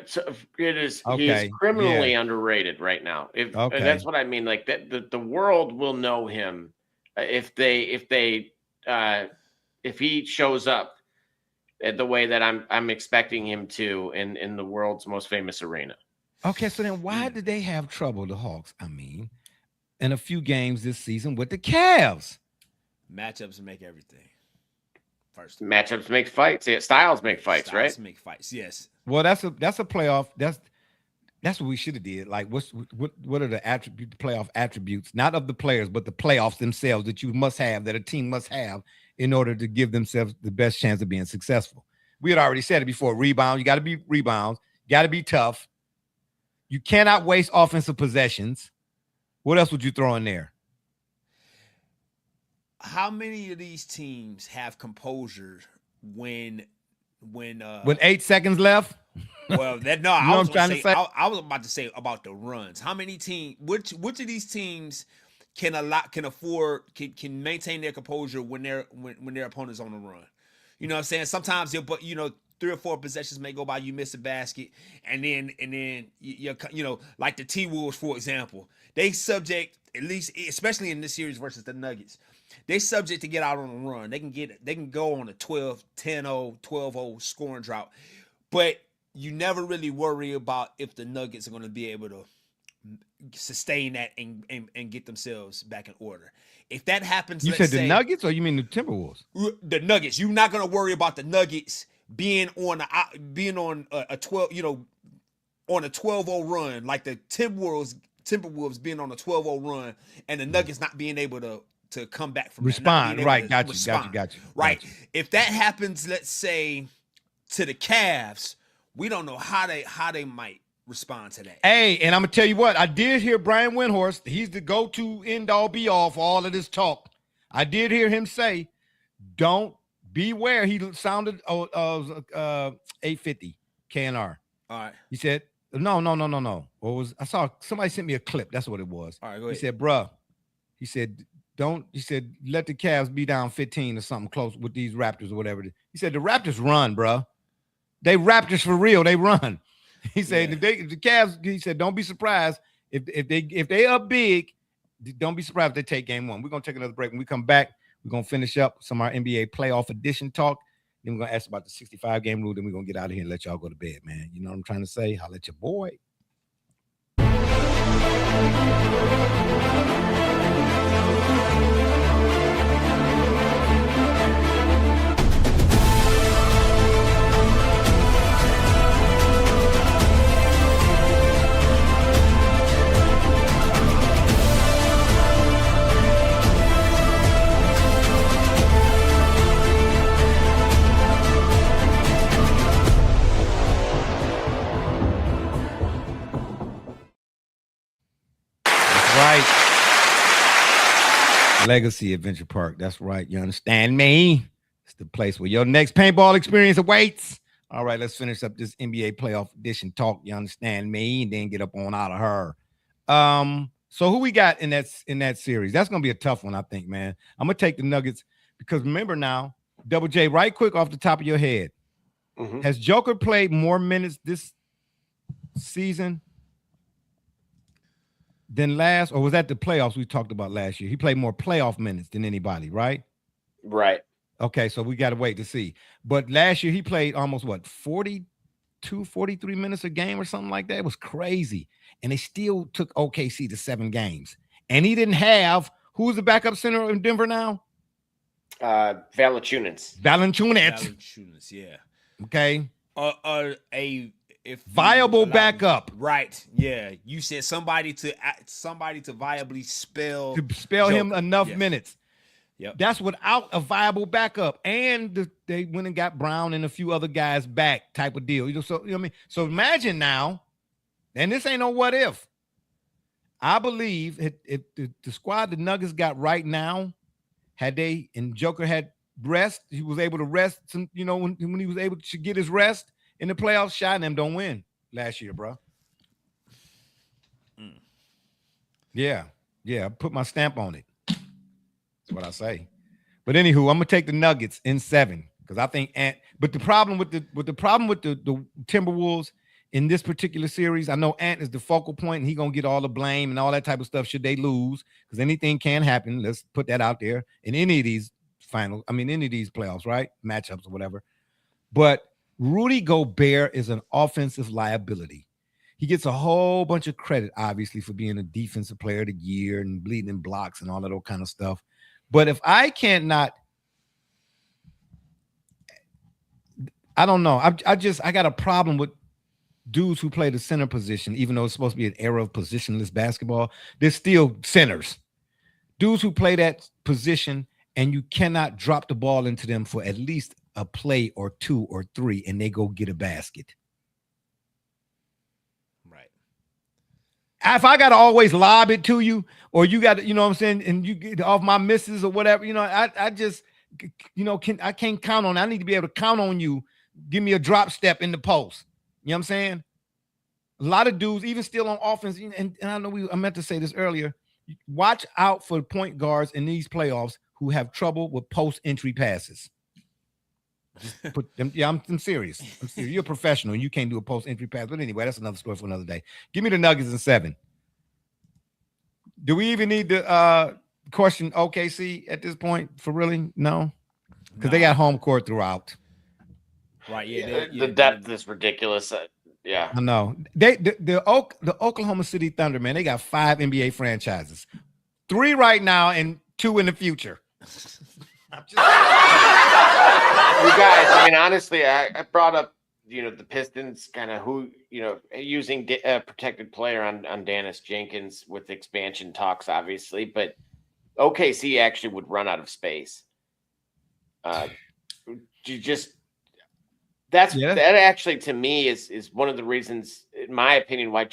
So it is. Okay. He's criminally underrated right now. That's what I mean. Like that, the world will know him if he shows up the way that I'm expecting him to in the world's most famous arena. Okay, so then why did they have trouble, the Hawks? I mean, in a few games this season with the Cavs. Matchups make everything. First, matchups make fights. Yeah, styles make fights, right? Styles make fights. Yes. Well, that's a playoff. That's what we should have did. Like, what are the playoff attributes, not of the players, but the playoffs themselves that you must have, that a team must have in order to give themselves the best chance of being successful. We had already said it before. Rebound, you got to be rebounds, got to be tough. You cannot waste offensive possessions. What else would you throw in there? How many of these teams have composure when 8 seconds left? Well, I was about to say about the runs. How many teams? Which of these teams can maintain their composure when their opponent's on the run? You know what I'm saying? Sometimes 3 or 4 possessions may go by, you miss a basket, and then you like the T-Wolves, for example, they subject, at least especially in this series versus the Nuggets, they subject to get out on a run. They can go on a 12-10-0, 12-0 scoring drought. But you never really worry about if the Nuggets are going to be able to sustain that and get themselves back in order. If that happens, You let's said the say, Nuggets, or you mean the Timberwolves? the Nuggets. You're not going to worry about the Nuggets being on a 12, on a 12-0 run, like the Timberwolves being on a 12-0 run, and the Nuggets not being able to come back from Respond. That, Right. Got you. Right. If that happens, let's say to the Cavs, we don't know how they might respond to that. Hey, and I'm gonna tell you what, I did hear Brian Windhorst. He's the go-to end-all be-all for all of this talk. I did hear him say, "Don't beware." He sounded 850 KNR. All right. He said, "No. What was I saw? Somebody sent me a clip. That's what it was." All right. Go ahead. He said, "Bruh," he said, "Don't." He said, "Let the Cavs be down 15 or something close with these Raptors or whatever." He said, "The Raptors run, bruh. They Raptors for real. They run." He said, if the Cavs, he said, don't be surprised if they up big, don't be surprised if they take game one. We're gonna take another break. When we come back, we're gonna finish up some of our NBA playoff edition talk. Then we're gonna ask about the 65 game rule. Then we're gonna get out of here and let y'all go to bed, man. You know what I'm trying to say? Holla at your boy. Right. Legacy Adventure Park. That's right. You understand me? It's the place where your next paintball experience awaits. All right, let's finish up this NBA playoff edition talk. You understand me? And then get up on out of her. So who we got in that series? That's gonna be a tough one, I think, man. I'm gonna take the Nuggets because remember now, Double J, right quick off the top of your head. Mm-hmm. Has Joker played more minutes this season than last, or was that the playoffs we talked about last year? He played more playoff minutes than anybody, right? Right. Okay, so we got to wait to see. But last year he played almost 42, 43 minutes a game or something like that. It was crazy. And they still took OKC to 7 games. And he didn't have, who's the backup center in Denver now? Valanciunas. Valanciunas, yeah. Okay. If viable backup, right? Yeah, you said somebody to viably spell Joker. Him enough minutes. Yep. That's without a viable backup, and they went and got Brown and a few other guys back, type of deal. So you know what I mean. So imagine now, and this ain't no what if. I believe if the squad the Nuggets got right now, had they and Joker had rest, he was able to rest. Some, when he was able to get his rest. In the playoffs, Shy and them don't win last year, bro. Yeah. Put my stamp on it. That's what I say. But anywho, I'm gonna take the Nuggets in 7 because I think But the problem with the Timberwolves in this particular series, I know Ant is the focal point, and he gonna get all the blame and all that type of stuff should they lose because anything can happen. Let's put that out there in any of these any of these playoffs, right? Matchups or whatever. But Rudy Gobert is an offensive liability. He gets a whole bunch of credit, obviously, for being a defensive player of the year and bleeding in blocks and all that old kind of stuff. But if I cannot, I don't know. I got a problem with dudes who play the center position, even though it's supposed to be an era of positionless basketball. They're still centers. Dudes who play that position, and you cannot drop the ball into them for at least a play or 2 or 3, and they go get a basket. Right. If I got to always lob it to you, or you got to, you know what I'm saying, and you get off my misses or whatever, I just, I can't count on it. I need to be able to count on you. Give me a drop step in the post. You know what I'm saying? A lot of dudes, even still on offense, and I know I meant to say this earlier, watch out for point guards in these playoffs who have trouble with post entry passes. Just put them. Yeah, I'm serious. You're a professional. You can't do a post entry pass. But anyway, that's another story for another day. Give me the Nuggets in 7. Do we even need to question OKC at this point for really? No, because they got home court throughout. Right. Yeah. The depth is ridiculous. Yeah. I know. The Oklahoma City Thunder, man, they got 5 NBA franchises. 3 right now and 2 in the future. You guys, I mean, honestly, I brought up, the Pistons kind of using a protected player on Dennis Jenkins with expansion talks, obviously, but OKC actually would run out of space. That actually to me is one of the reasons, in my opinion, why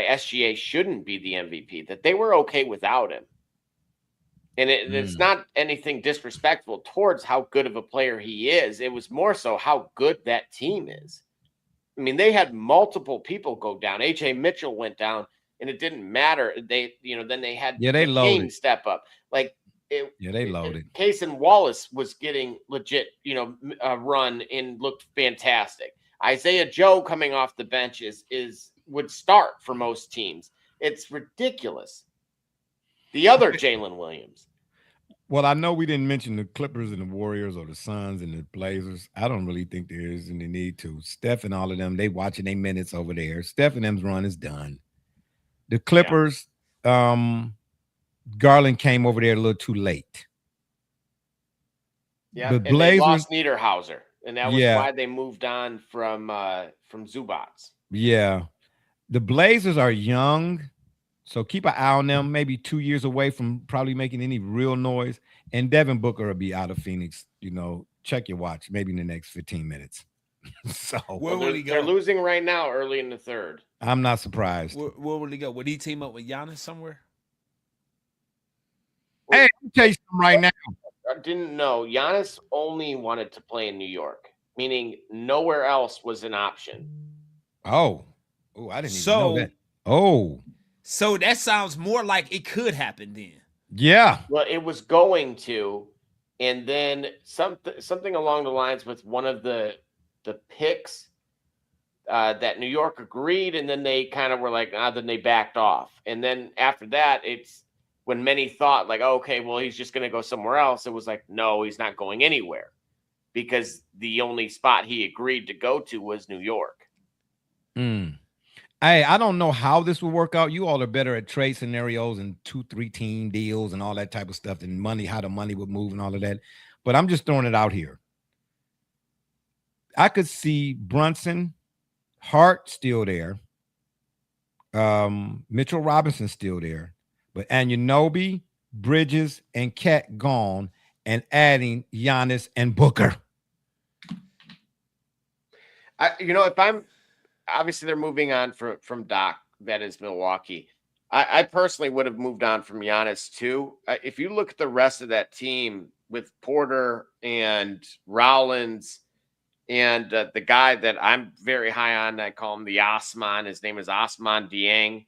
SGA shouldn't be the MVP, that they were okay without him. And it's not anything disrespectful towards how good of a player he is. It was more so how good that team is. I mean, they had multiple people go down. H.A. Mitchell went down, and it didn't matter. Then they had they loaded. Step up. Like they loaded. Case and Wallace was getting legit, run and looked fantastic. Isaiah Joe coming off the bench would start for most teams. It's ridiculous. The other Jalen Williams. Well, I know we didn't mention the Clippers and the Warriors or the Suns and the Blazers. I don't really think there is any need to. Steph and all of them, they watching their minutes over there. Steph and them's run is done. The Clippers, Garland came over there a little too late. Yeah, the and Blazers they lost Niederhauser, and that was why they moved on from Zubats. Yeah. The Blazers are young. So keep an eye on them, maybe 2 years away from probably making any real noise. And Devin Booker will be out of Phoenix. Check your watch, maybe in the next 15 minutes. So where will he go? They're losing right now, early in the third. I'm not surprised. Where will he go? Would he team up with Giannis somewhere? Hey, let me tell you something right now. I didn't know. Giannis only wanted to play in New York, meaning nowhere else was an option. Oh, I didn't even know that. So that sounds more like it could happen then. Yeah. Well, it was going to, and then something along the lines with one of the picks that New York agreed, and then they kind of were like, then they backed off. And then after that, it's when many thought like, okay, well, he's just going to go somewhere else. It was like, no, he's not going anywhere, because the only spot he agreed to go to was New York. Hey, I don't know how this will work out. You all are better at trade scenarios and 2-3 team deals and all that type of stuff, and money, how the money would move and all of that. But I'm just throwing it out here. I could see Brunson, Hart still there. Mitchell Robinson still there. But Anunoby, Bridges, and Cat gone, and adding Giannis and Booker. If I'm obviously they're moving on from Doc, that is Milwaukee. I personally would have moved on from Giannis too. If you look at the rest of that team with Porter and Rollins and the guy that I'm very high on, I call him the Osman. His name is Osman Dieng.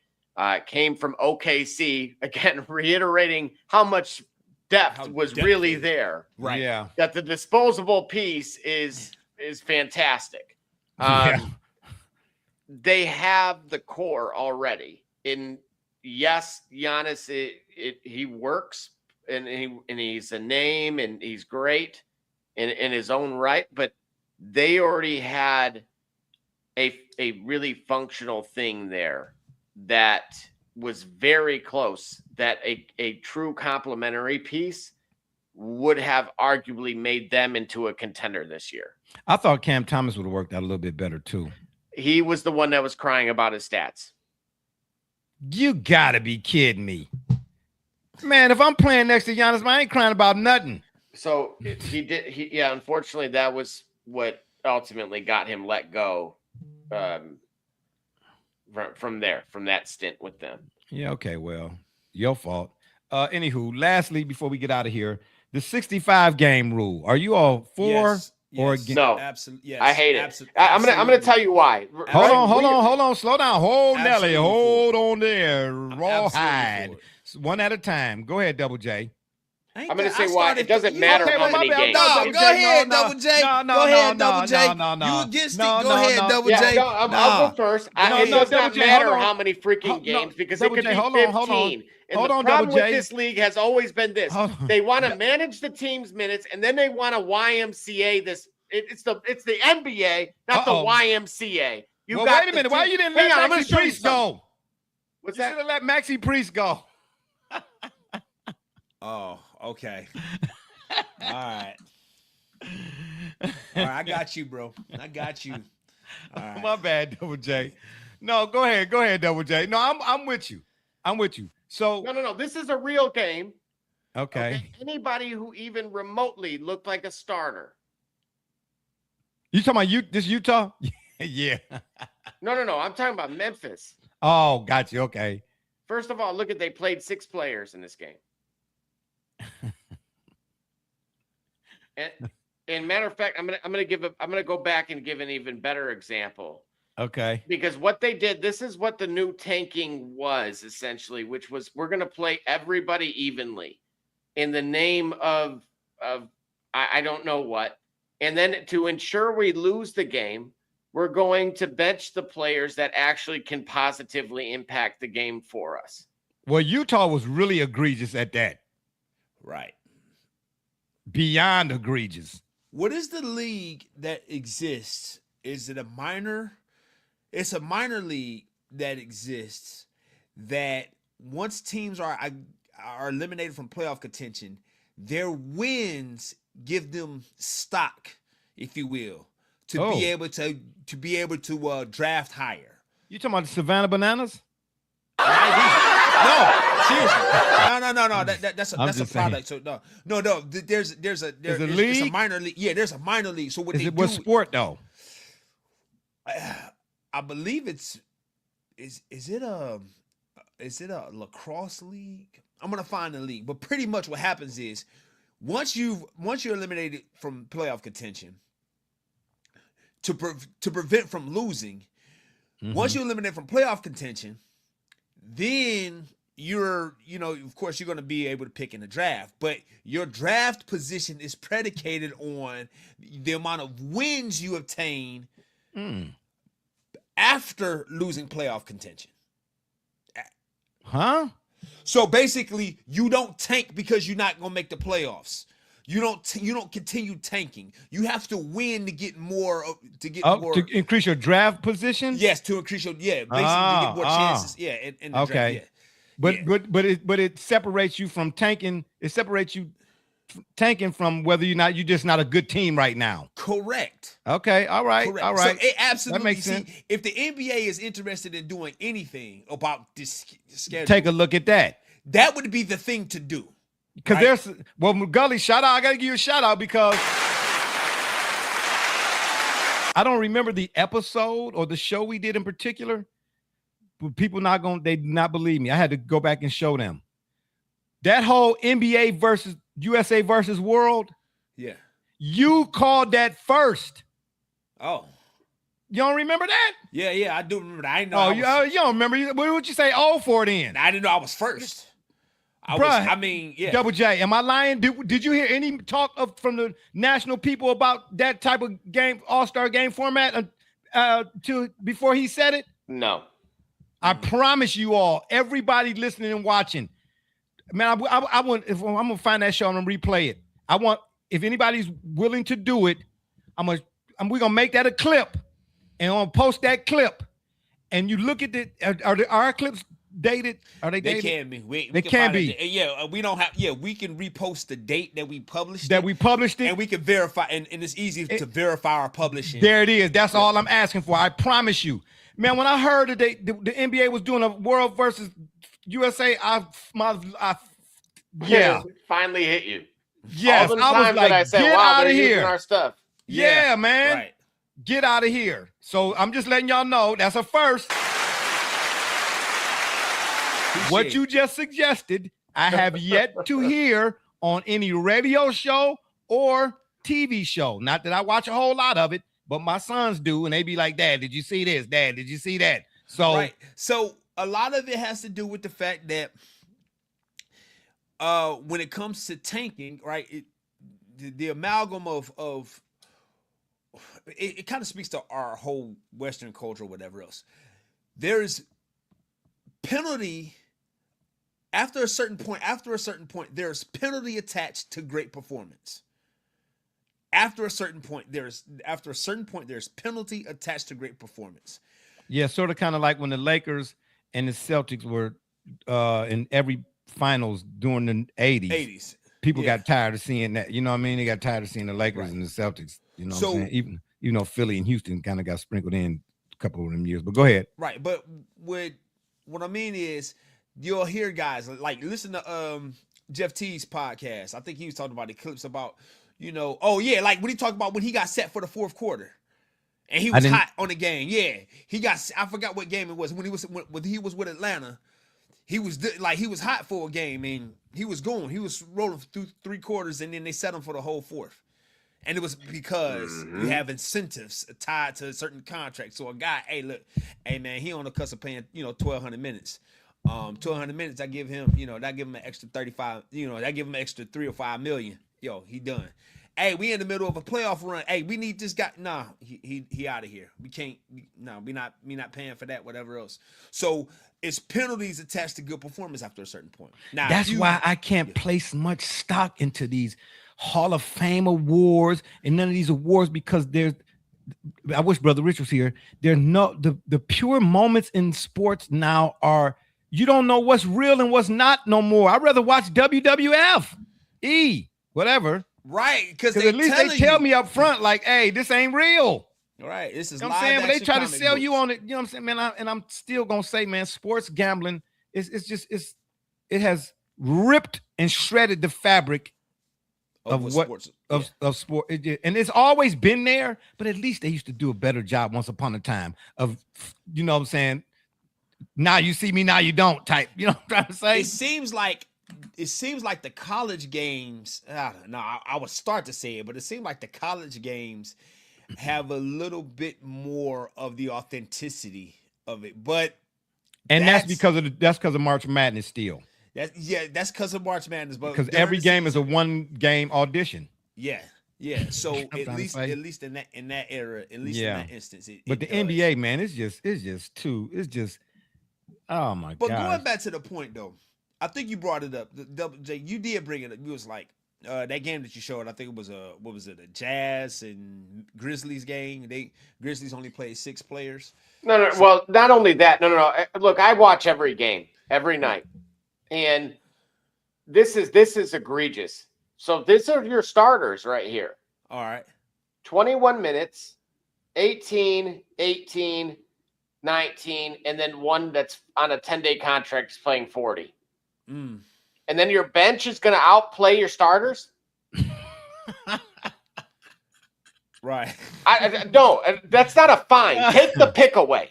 Came from OKC. Again, reiterating how much depth was really there. Right. Yeah. That the disposable piece is fantastic. They have the core already. And yes, Giannis, he works and he's a name and he's great in his own right, but they already had a really functional thing there that was very close, that a true complementary piece would have arguably made them into a contender this year. I thought Cam Thomas would have worked out a little bit better too. He was the one that was crying about his stats. You gotta be kidding me. Man, if I'm playing next to Giannis, I ain't crying about nothing. So unfortunately, that was what ultimately got him let go from that stint with them. Yeah, okay, well, your fault. Anywho, lastly, before we get out of here, the 65 game rule. Are you all for or against? No, absolutely. Yes, I hate it. I'm gonna tell you why. Hold on, slow down. Hold Nelly, hold on there. Rawhide. One at a time. Go ahead, Double J. I'm going to say why. It doesn't matter how many games. No, go ahead, Double J. Go ahead, Double J. You against it? Go ahead, Double J. I'll go first. It does not matter how many freaking games, because it could be 15. And the problem with this league has always been this. They want to manage the team's minutes, and then they want to YMCA this It's the NBA, not the YMCA. Well, wait a minute. Why you didn't let Maxi Priest go? What's you that? should have let Maxi Priest go. Oh, okay. All right. I got you, bro. I got you. All right. My bad, Double J. No, go ahead, Double J. No, I'm with you. So no. This is a real game. Okay. Anybody who even remotely looked like a starter. You talking about this Utah? Yeah. No. I'm talking about Memphis. Oh, got you. Okay. First of all, look at they played 6 players in this game. And matter of fact, I'm gonna go back and give an even better example. Okay. Because what they did, this is what the new tanking was essentially, which was we're gonna play everybody evenly in the name of I don't know what. And then to ensure we lose the game, we're going to bench the players that actually can positively impact the game for us. Well, Utah was really egregious at that. Right. Beyond egregious. What is the league that exists? Is it a minor? It's a minor league that exists that once teams are eliminated from playoff contention, their wins give them stock, if you will, to be able to draft higher. You talking about the Savannah Bananas? No, seriously. No. That's a product. Saying. So no. There's a league? It's a minor league. Yeah, there's a minor league. So what what sport though? I believe is it a lacrosse league? I'm gonna find the league, but pretty much what happens is once you're eliminated from playoff contention, to prevent from losing, once you're eliminated from playoff contention, then of course you're going to be able to pick in the draft, but your draft position is predicated on the amount of wins you obtain after losing playoff contention. Huh? So basically, you don't tank because you're not going to make the playoffs. You don't continue tanking. You have to win to get more to increase your draft position. Yes, to increase your basically to get more chances. Yeah, in the okay. Draft, yeah. But it separates you from tanking. It separates you tanking from whether you're just not a good team right now. Correct. Okay. All right. Correct. All right. So it absolutely that makes sense. If the NBA is interested in doing anything about this schedule, take a look at that. That would be the thing to do. Because Gully, shout out. I got to give you a shout out because I don't remember the episode or the show we did in particular. But people they did not believe me. I had to go back and show them. That whole NBA versus USA versus world. Yeah. You called that first. Oh. You don't remember that? Yeah, I do remember that. I know. You don't remember. What would you say for then? I didn't know I was first. Yeah. Double J, am I lying? Did you hear any talk from the national people about that type of game, all-star game format before he said it? No. I promise you all, everybody listening and watching, man, I want, if I'm going to find that show and I'm going to replay it. I want, if anybody's willing to do it, we're going to make that a clip and I'm going to post that clip. And you look at are our clips dated? Are they dated? They can be. They can be. Yeah, we don't have. Yeah, we can repost the date that we published. We published it, and we can verify. And it's easy to verify our publishing. There it is. That's all I'm asking for. I promise you, man. When I heard that the NBA was doing a World versus USA, finally hit you. Yes, all the times I was like, I said, get out of here. Our stuff. Yeah, man. Right. Get out of here. So I'm just letting y'all know that's a first. What you just suggested, I have yet to hear on any radio show or TV show. Not that I watch a whole lot of it, but my sons do, and they be like, "Dad, did you see this? Dad, did you see that?" So, right. So a lot of it has to do with the fact that when it comes to tanking, right, the amalgam of it kind of speaks to our whole Western culture, or whatever else. There's penalty. After a certain point, there's penalty attached to great performance. after a certain point, there's penalty attached to great performance. Yeah, sort of kind of like when the Lakers and the Celtics were in every finals during the 80s. People got tired of seeing that. You know what I mean? They got tired of seeing the Lakers and the Celtics. You know what I'm saying? Even though Philly and Houston kind of got sprinkled in a couple of them years. But go ahead. Right. But what I mean is you'll hear guys like listen to Jeff T's podcast. I think he was talking about the clips about, like when he talked about when he got set for the fourth quarter. And he was hot on the game. Yeah. I forgot what game it was. When he was with Atlanta, he was hot for a game, and he was going. He was rolling through 3 quarters, and then they set him for the whole fourth. And it was because you have incentives tied to a certain contract. So a guy, hey man, he on the cusp of paying, 1,200 minutes. 1,200 minutes, I give him, that give him an extra 35, that give him an extra 3 or 5 million. Yo, he done. Hey, we in the middle of a playoff run. Hey, we need this guy. Nah, he out of here. We can't. No, we not paying for that. Whatever else. So it's penalties attached to good performance after a certain point. Now that's why I can't place much stock into these Hall of Fame awards and none of these awards because I wish Brother Rich was here. There's the pure moments in sports now are you don't know what's real and what's not no more. I'd rather watch WWF, whatever. Right, because at least they tell me up front, like, hey, this ain't real. Right, this is you know what I'm saying, but they try to sell books. you on it. You know what I'm saying, man? And I'm still gonna say, man, sports gambling it has ripped and shredded the fabric of sport. And it's always been there, but at least they used to do a better job once upon a time of, you know what I'm saying? Now you see me, now you don't type. You know what I'm trying to say? It seems like the college games, I don't know, I would start to say it, but it seems like the college games have a little bit more of the authenticity of it. But that's because of March Madness still. That's because of March Madness. But because every game is a one game audition. Yeah. So at least in that era, at least in that instance. But the NBA, man, it's just oh my god. But going back to the point though. I think you brought it up. You did bring it up. You was like that game that you showed. I think it was a Jazz and Grizzlies game. Grizzlies only played 6 players. No. Well, not only that. No. Look, I watch every game every night, and this is egregious. So these are your starters right here. All right. 21 minutes, 18, 19, and then one that's on a 10-day contract is playing 40. And then your bench is going to outplay your starters? Right. No, that's not a fine. Take the pick away.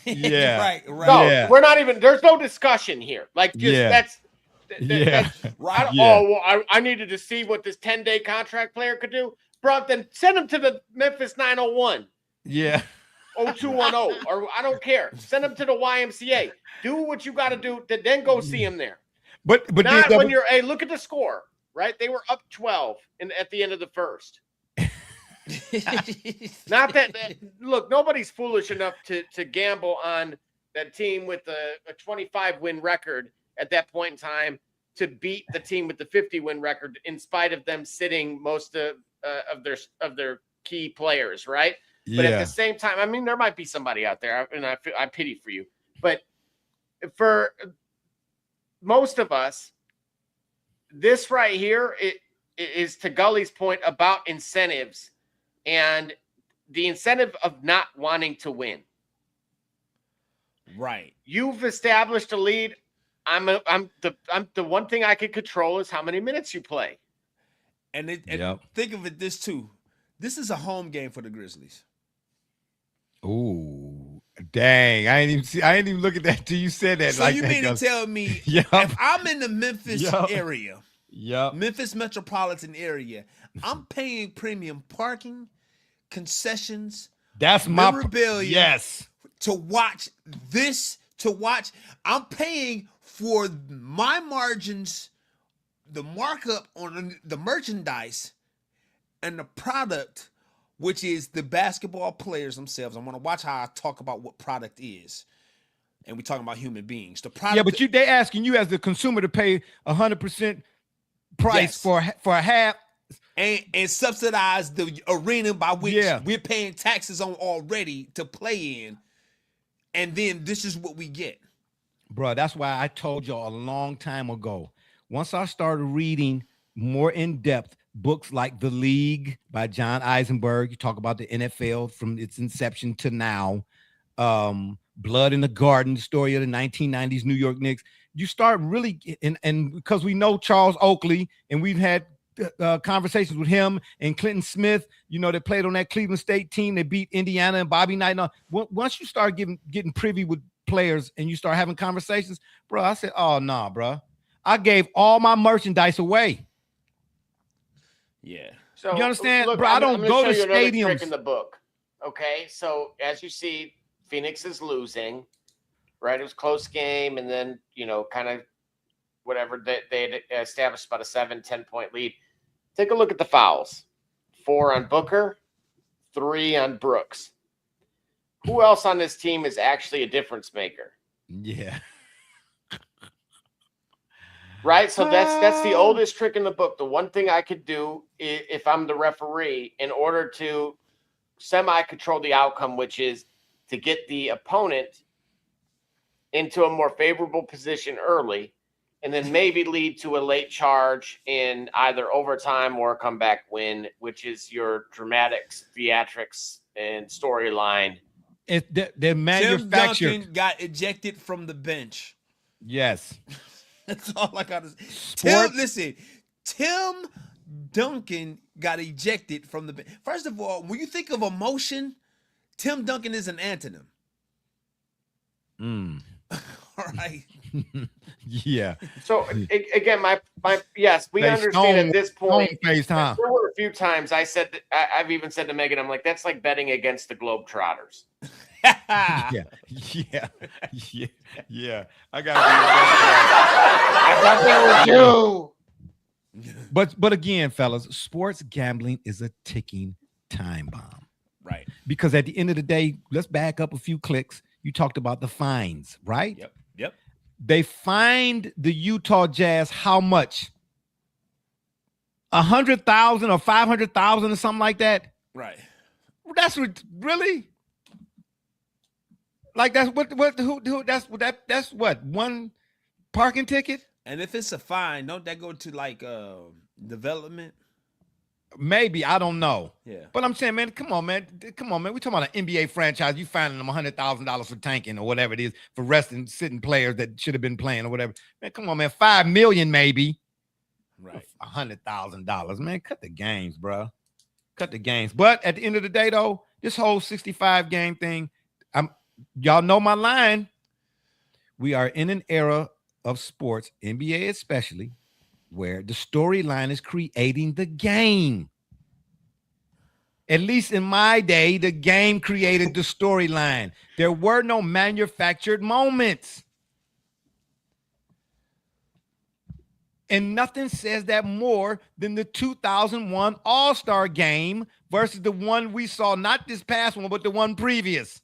Yeah. Right. No, we're not even, there's no discussion here. Like, that's right. I needed to see what this 10-day contract player could do. Bro, then send him to the Memphis 901. Yeah. 0210, or I don't care. Send him to the YMCA. Do what you got to do, then go see him there. But not when you're. Hey, look at the score. Right, they were up 12 at the end of the first. Not that. Look, nobody's foolish enough to gamble on that team with a 25-win record at that point in time to beat the team with the 50-win record, in spite of them sitting most of their key players. Right. But at the same time, I mean, there might be somebody out there, and I pity for you. But for most of us, this right here is to Gully's point about incentives and the incentive of not wanting to win. Right. You've established a lead. I'm the one thing I can control is how many minutes you play. And think of it this too. This is a home game for the Grizzlies. Ooh, dang! I ain't even look at that till you said that. So you mean to tell me if I'm in the Memphis area, Memphis metropolitan area, I'm paying premium parking, concessions, that's memorabilia, yes, to watch this. I'm paying for my margins, the markup on the merchandise, and the product, which is the basketball players themselves. I want to watch how I talk about what product is. And we're talking about human beings. The product. Yeah, but they asking you as the consumer to pay 100% price for a half. and subsidize the arena by which we're paying taxes on already to play in, and then this is what we get. Bro, that's why I told y'all a long time ago. Once I started reading more in depth books like The League by John Eisenberg, you talk about the NFL from its inception to now, Blood in the Garden, the story of the 1990s New York Knicks. You start really, and because we know Charles Oakley, and we've had conversations with him and Clinton Smith, you know, they played on that Cleveland State team. They beat Indiana and Bobby Knight. Once you start getting privy with players and you start having conversations, bro, I said, oh, nah, bro. I gave all my merchandise away. Yeah. So you understand, look, bro? I don't go to stadiums. Trick stadiums. in the book. Okay, so as you see, Phoenix is losing, right? It was a close game, and then kind of whatever they established about a 7-10 point lead. Take a look at the fouls: 4 on Booker, 3 on Brooks. Who else on this team is actually a difference maker? Yeah. Right, so that's the oldest trick in the book. The one thing I could do if I'm the referee in order to semi-control the outcome, which is to get the opponent into a more favorable position early, and then maybe lead to a late charge in either overtime or a comeback win, which is your dramatics, theatrics, and storyline. They're manufactured. Tim Duncan got ejected from the bench. Yes. That's all I got to say. Tim Duncan got ejected from the bench. First of all, when you think of emotion, Tim Duncan is an antonym. All right. Yeah. So again, my yes, we understand at this point. There were a few times I've even said to Megan, I'm like, that's like betting against the Globetrotters. Yeah. I got nothing with you. But again, fellas, sports gambling is a ticking time bomb. Right. Because at the end of the day, let's back up a few clicks. You talked about the fines, right? Yep. They fined the Utah Jazz how much? 100,000 or 500,000 or something like that. Right. That's really like that's that's what, one parking ticket? And if it's a fine, don't that go to like development? Maybe, I don't know. Yeah. But I'm saying, man, come on, man. We're talking about an NBA franchise. You finding them $100,000 for tanking or whatever it is, for resting, sitting players that should have been playing or whatever. Man, come on, man. $5 million maybe. Right. $100,000. Man, cut the games, bro. Cut the games. But at the end of the day, though, this whole 65 game thing, y'all know my line. We are in an era of sports, NBA especially, where the storyline is creating the game. At least in my day, the game created the storyline. There were no manufactured moments. And nothing says that more than the 2001 All-Star game versus the one we saw, not this past one, but the one previous.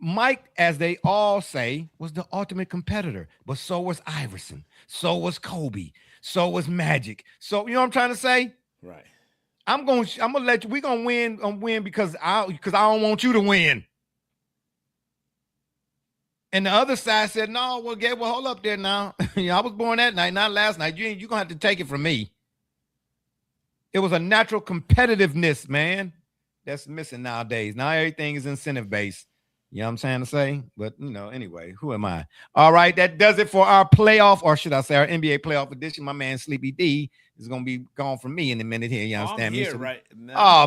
Mike, as they all say, was the ultimate competitor, but so was Iverson, so was Kobe, so was Magic. So you know what I'm trying to say? Right. I'm gonna let you. We're gonna win because I don't want you to win. And the other side said, "No, well, hold up there now. I was born that night, not last night. You're gonna have to take it from me." It was a natural competitiveness, man, that's missing nowadays. Now everything is incentive based. You know what I'm saying to say? But, anyway, who am I? All right, that does it for our playoff, or should I say our NBA playoff edition. My man Sleepy D is going to be gone from me in a minute here. You understand me? Here, right?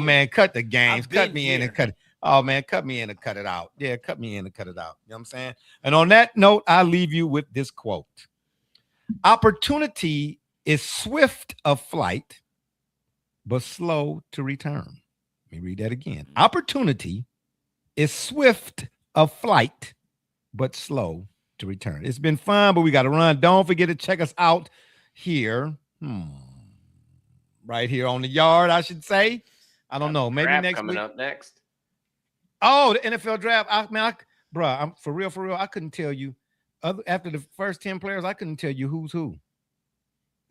Man, cut the games. Cut me in and cut it. Oh, man, cut me in and cut it out. Yeah, cut me in and cut it out. You know what I'm saying? And on that note, I'll leave you with this quote. Opportunity is swift of flight, but slow to return. Let me read that again. Opportunity is swift of flight, but slow to return. It's been fun, but we got to run. Don't forget to check us out here. Right here on the yard, I should say. I don't know. Maybe next coming week. Up next. Oh, the NFL draft. I'm for real. I couldn't tell you. After the first 10 players, I couldn't tell you who's who.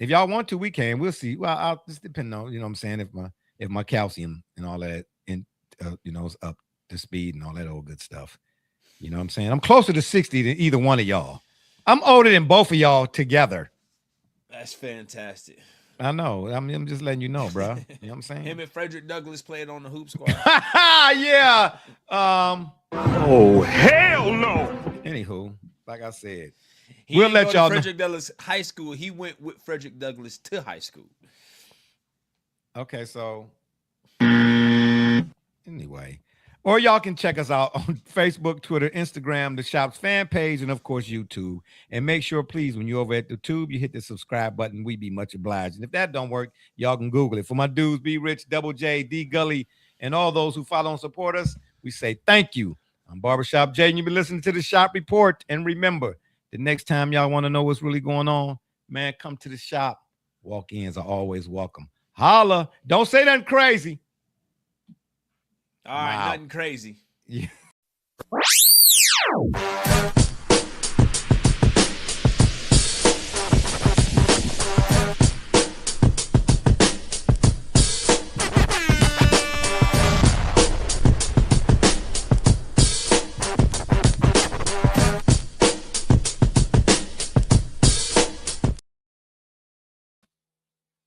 If y'all want to, we can. We'll see. Well, I'll just depend on, you know what I'm saying, if my calcium and all that is up to speed and all that old good stuff. You know what I'm saying? I'm closer to 60 than either one of y'all. I'm older than both of y'all together. That's fantastic. I know. I'm just letting you know, bro. You know what I'm saying? Him and Frederick Douglass played on the hoop squad. Yeah. Oh, hell no. Anywho, like I said, We'll let y'all know. Frederick Douglass High School. He went with Frederick Douglass to high school. Okay, so anyway, or y'all can check us out on Facebook, Twitter, Instagram, the shop's fan page, and of course YouTube. And make sure, please, when you're over at the tube, you hit the subscribe button. We'd be much obliged. And if that don't work, y'all can Google it. For my dudes, Be Rich, Double J, D Gully, and all those who follow and support us, we say thank you. I'm Barbershop Jay, and you've been listening to the Shop Report. And remember, the next time y'all want to know what's really going on, man, come to the shop. Walk-ins are always welcome. Holla. Don't say nothing crazy. All right, nothing crazy. Yeah.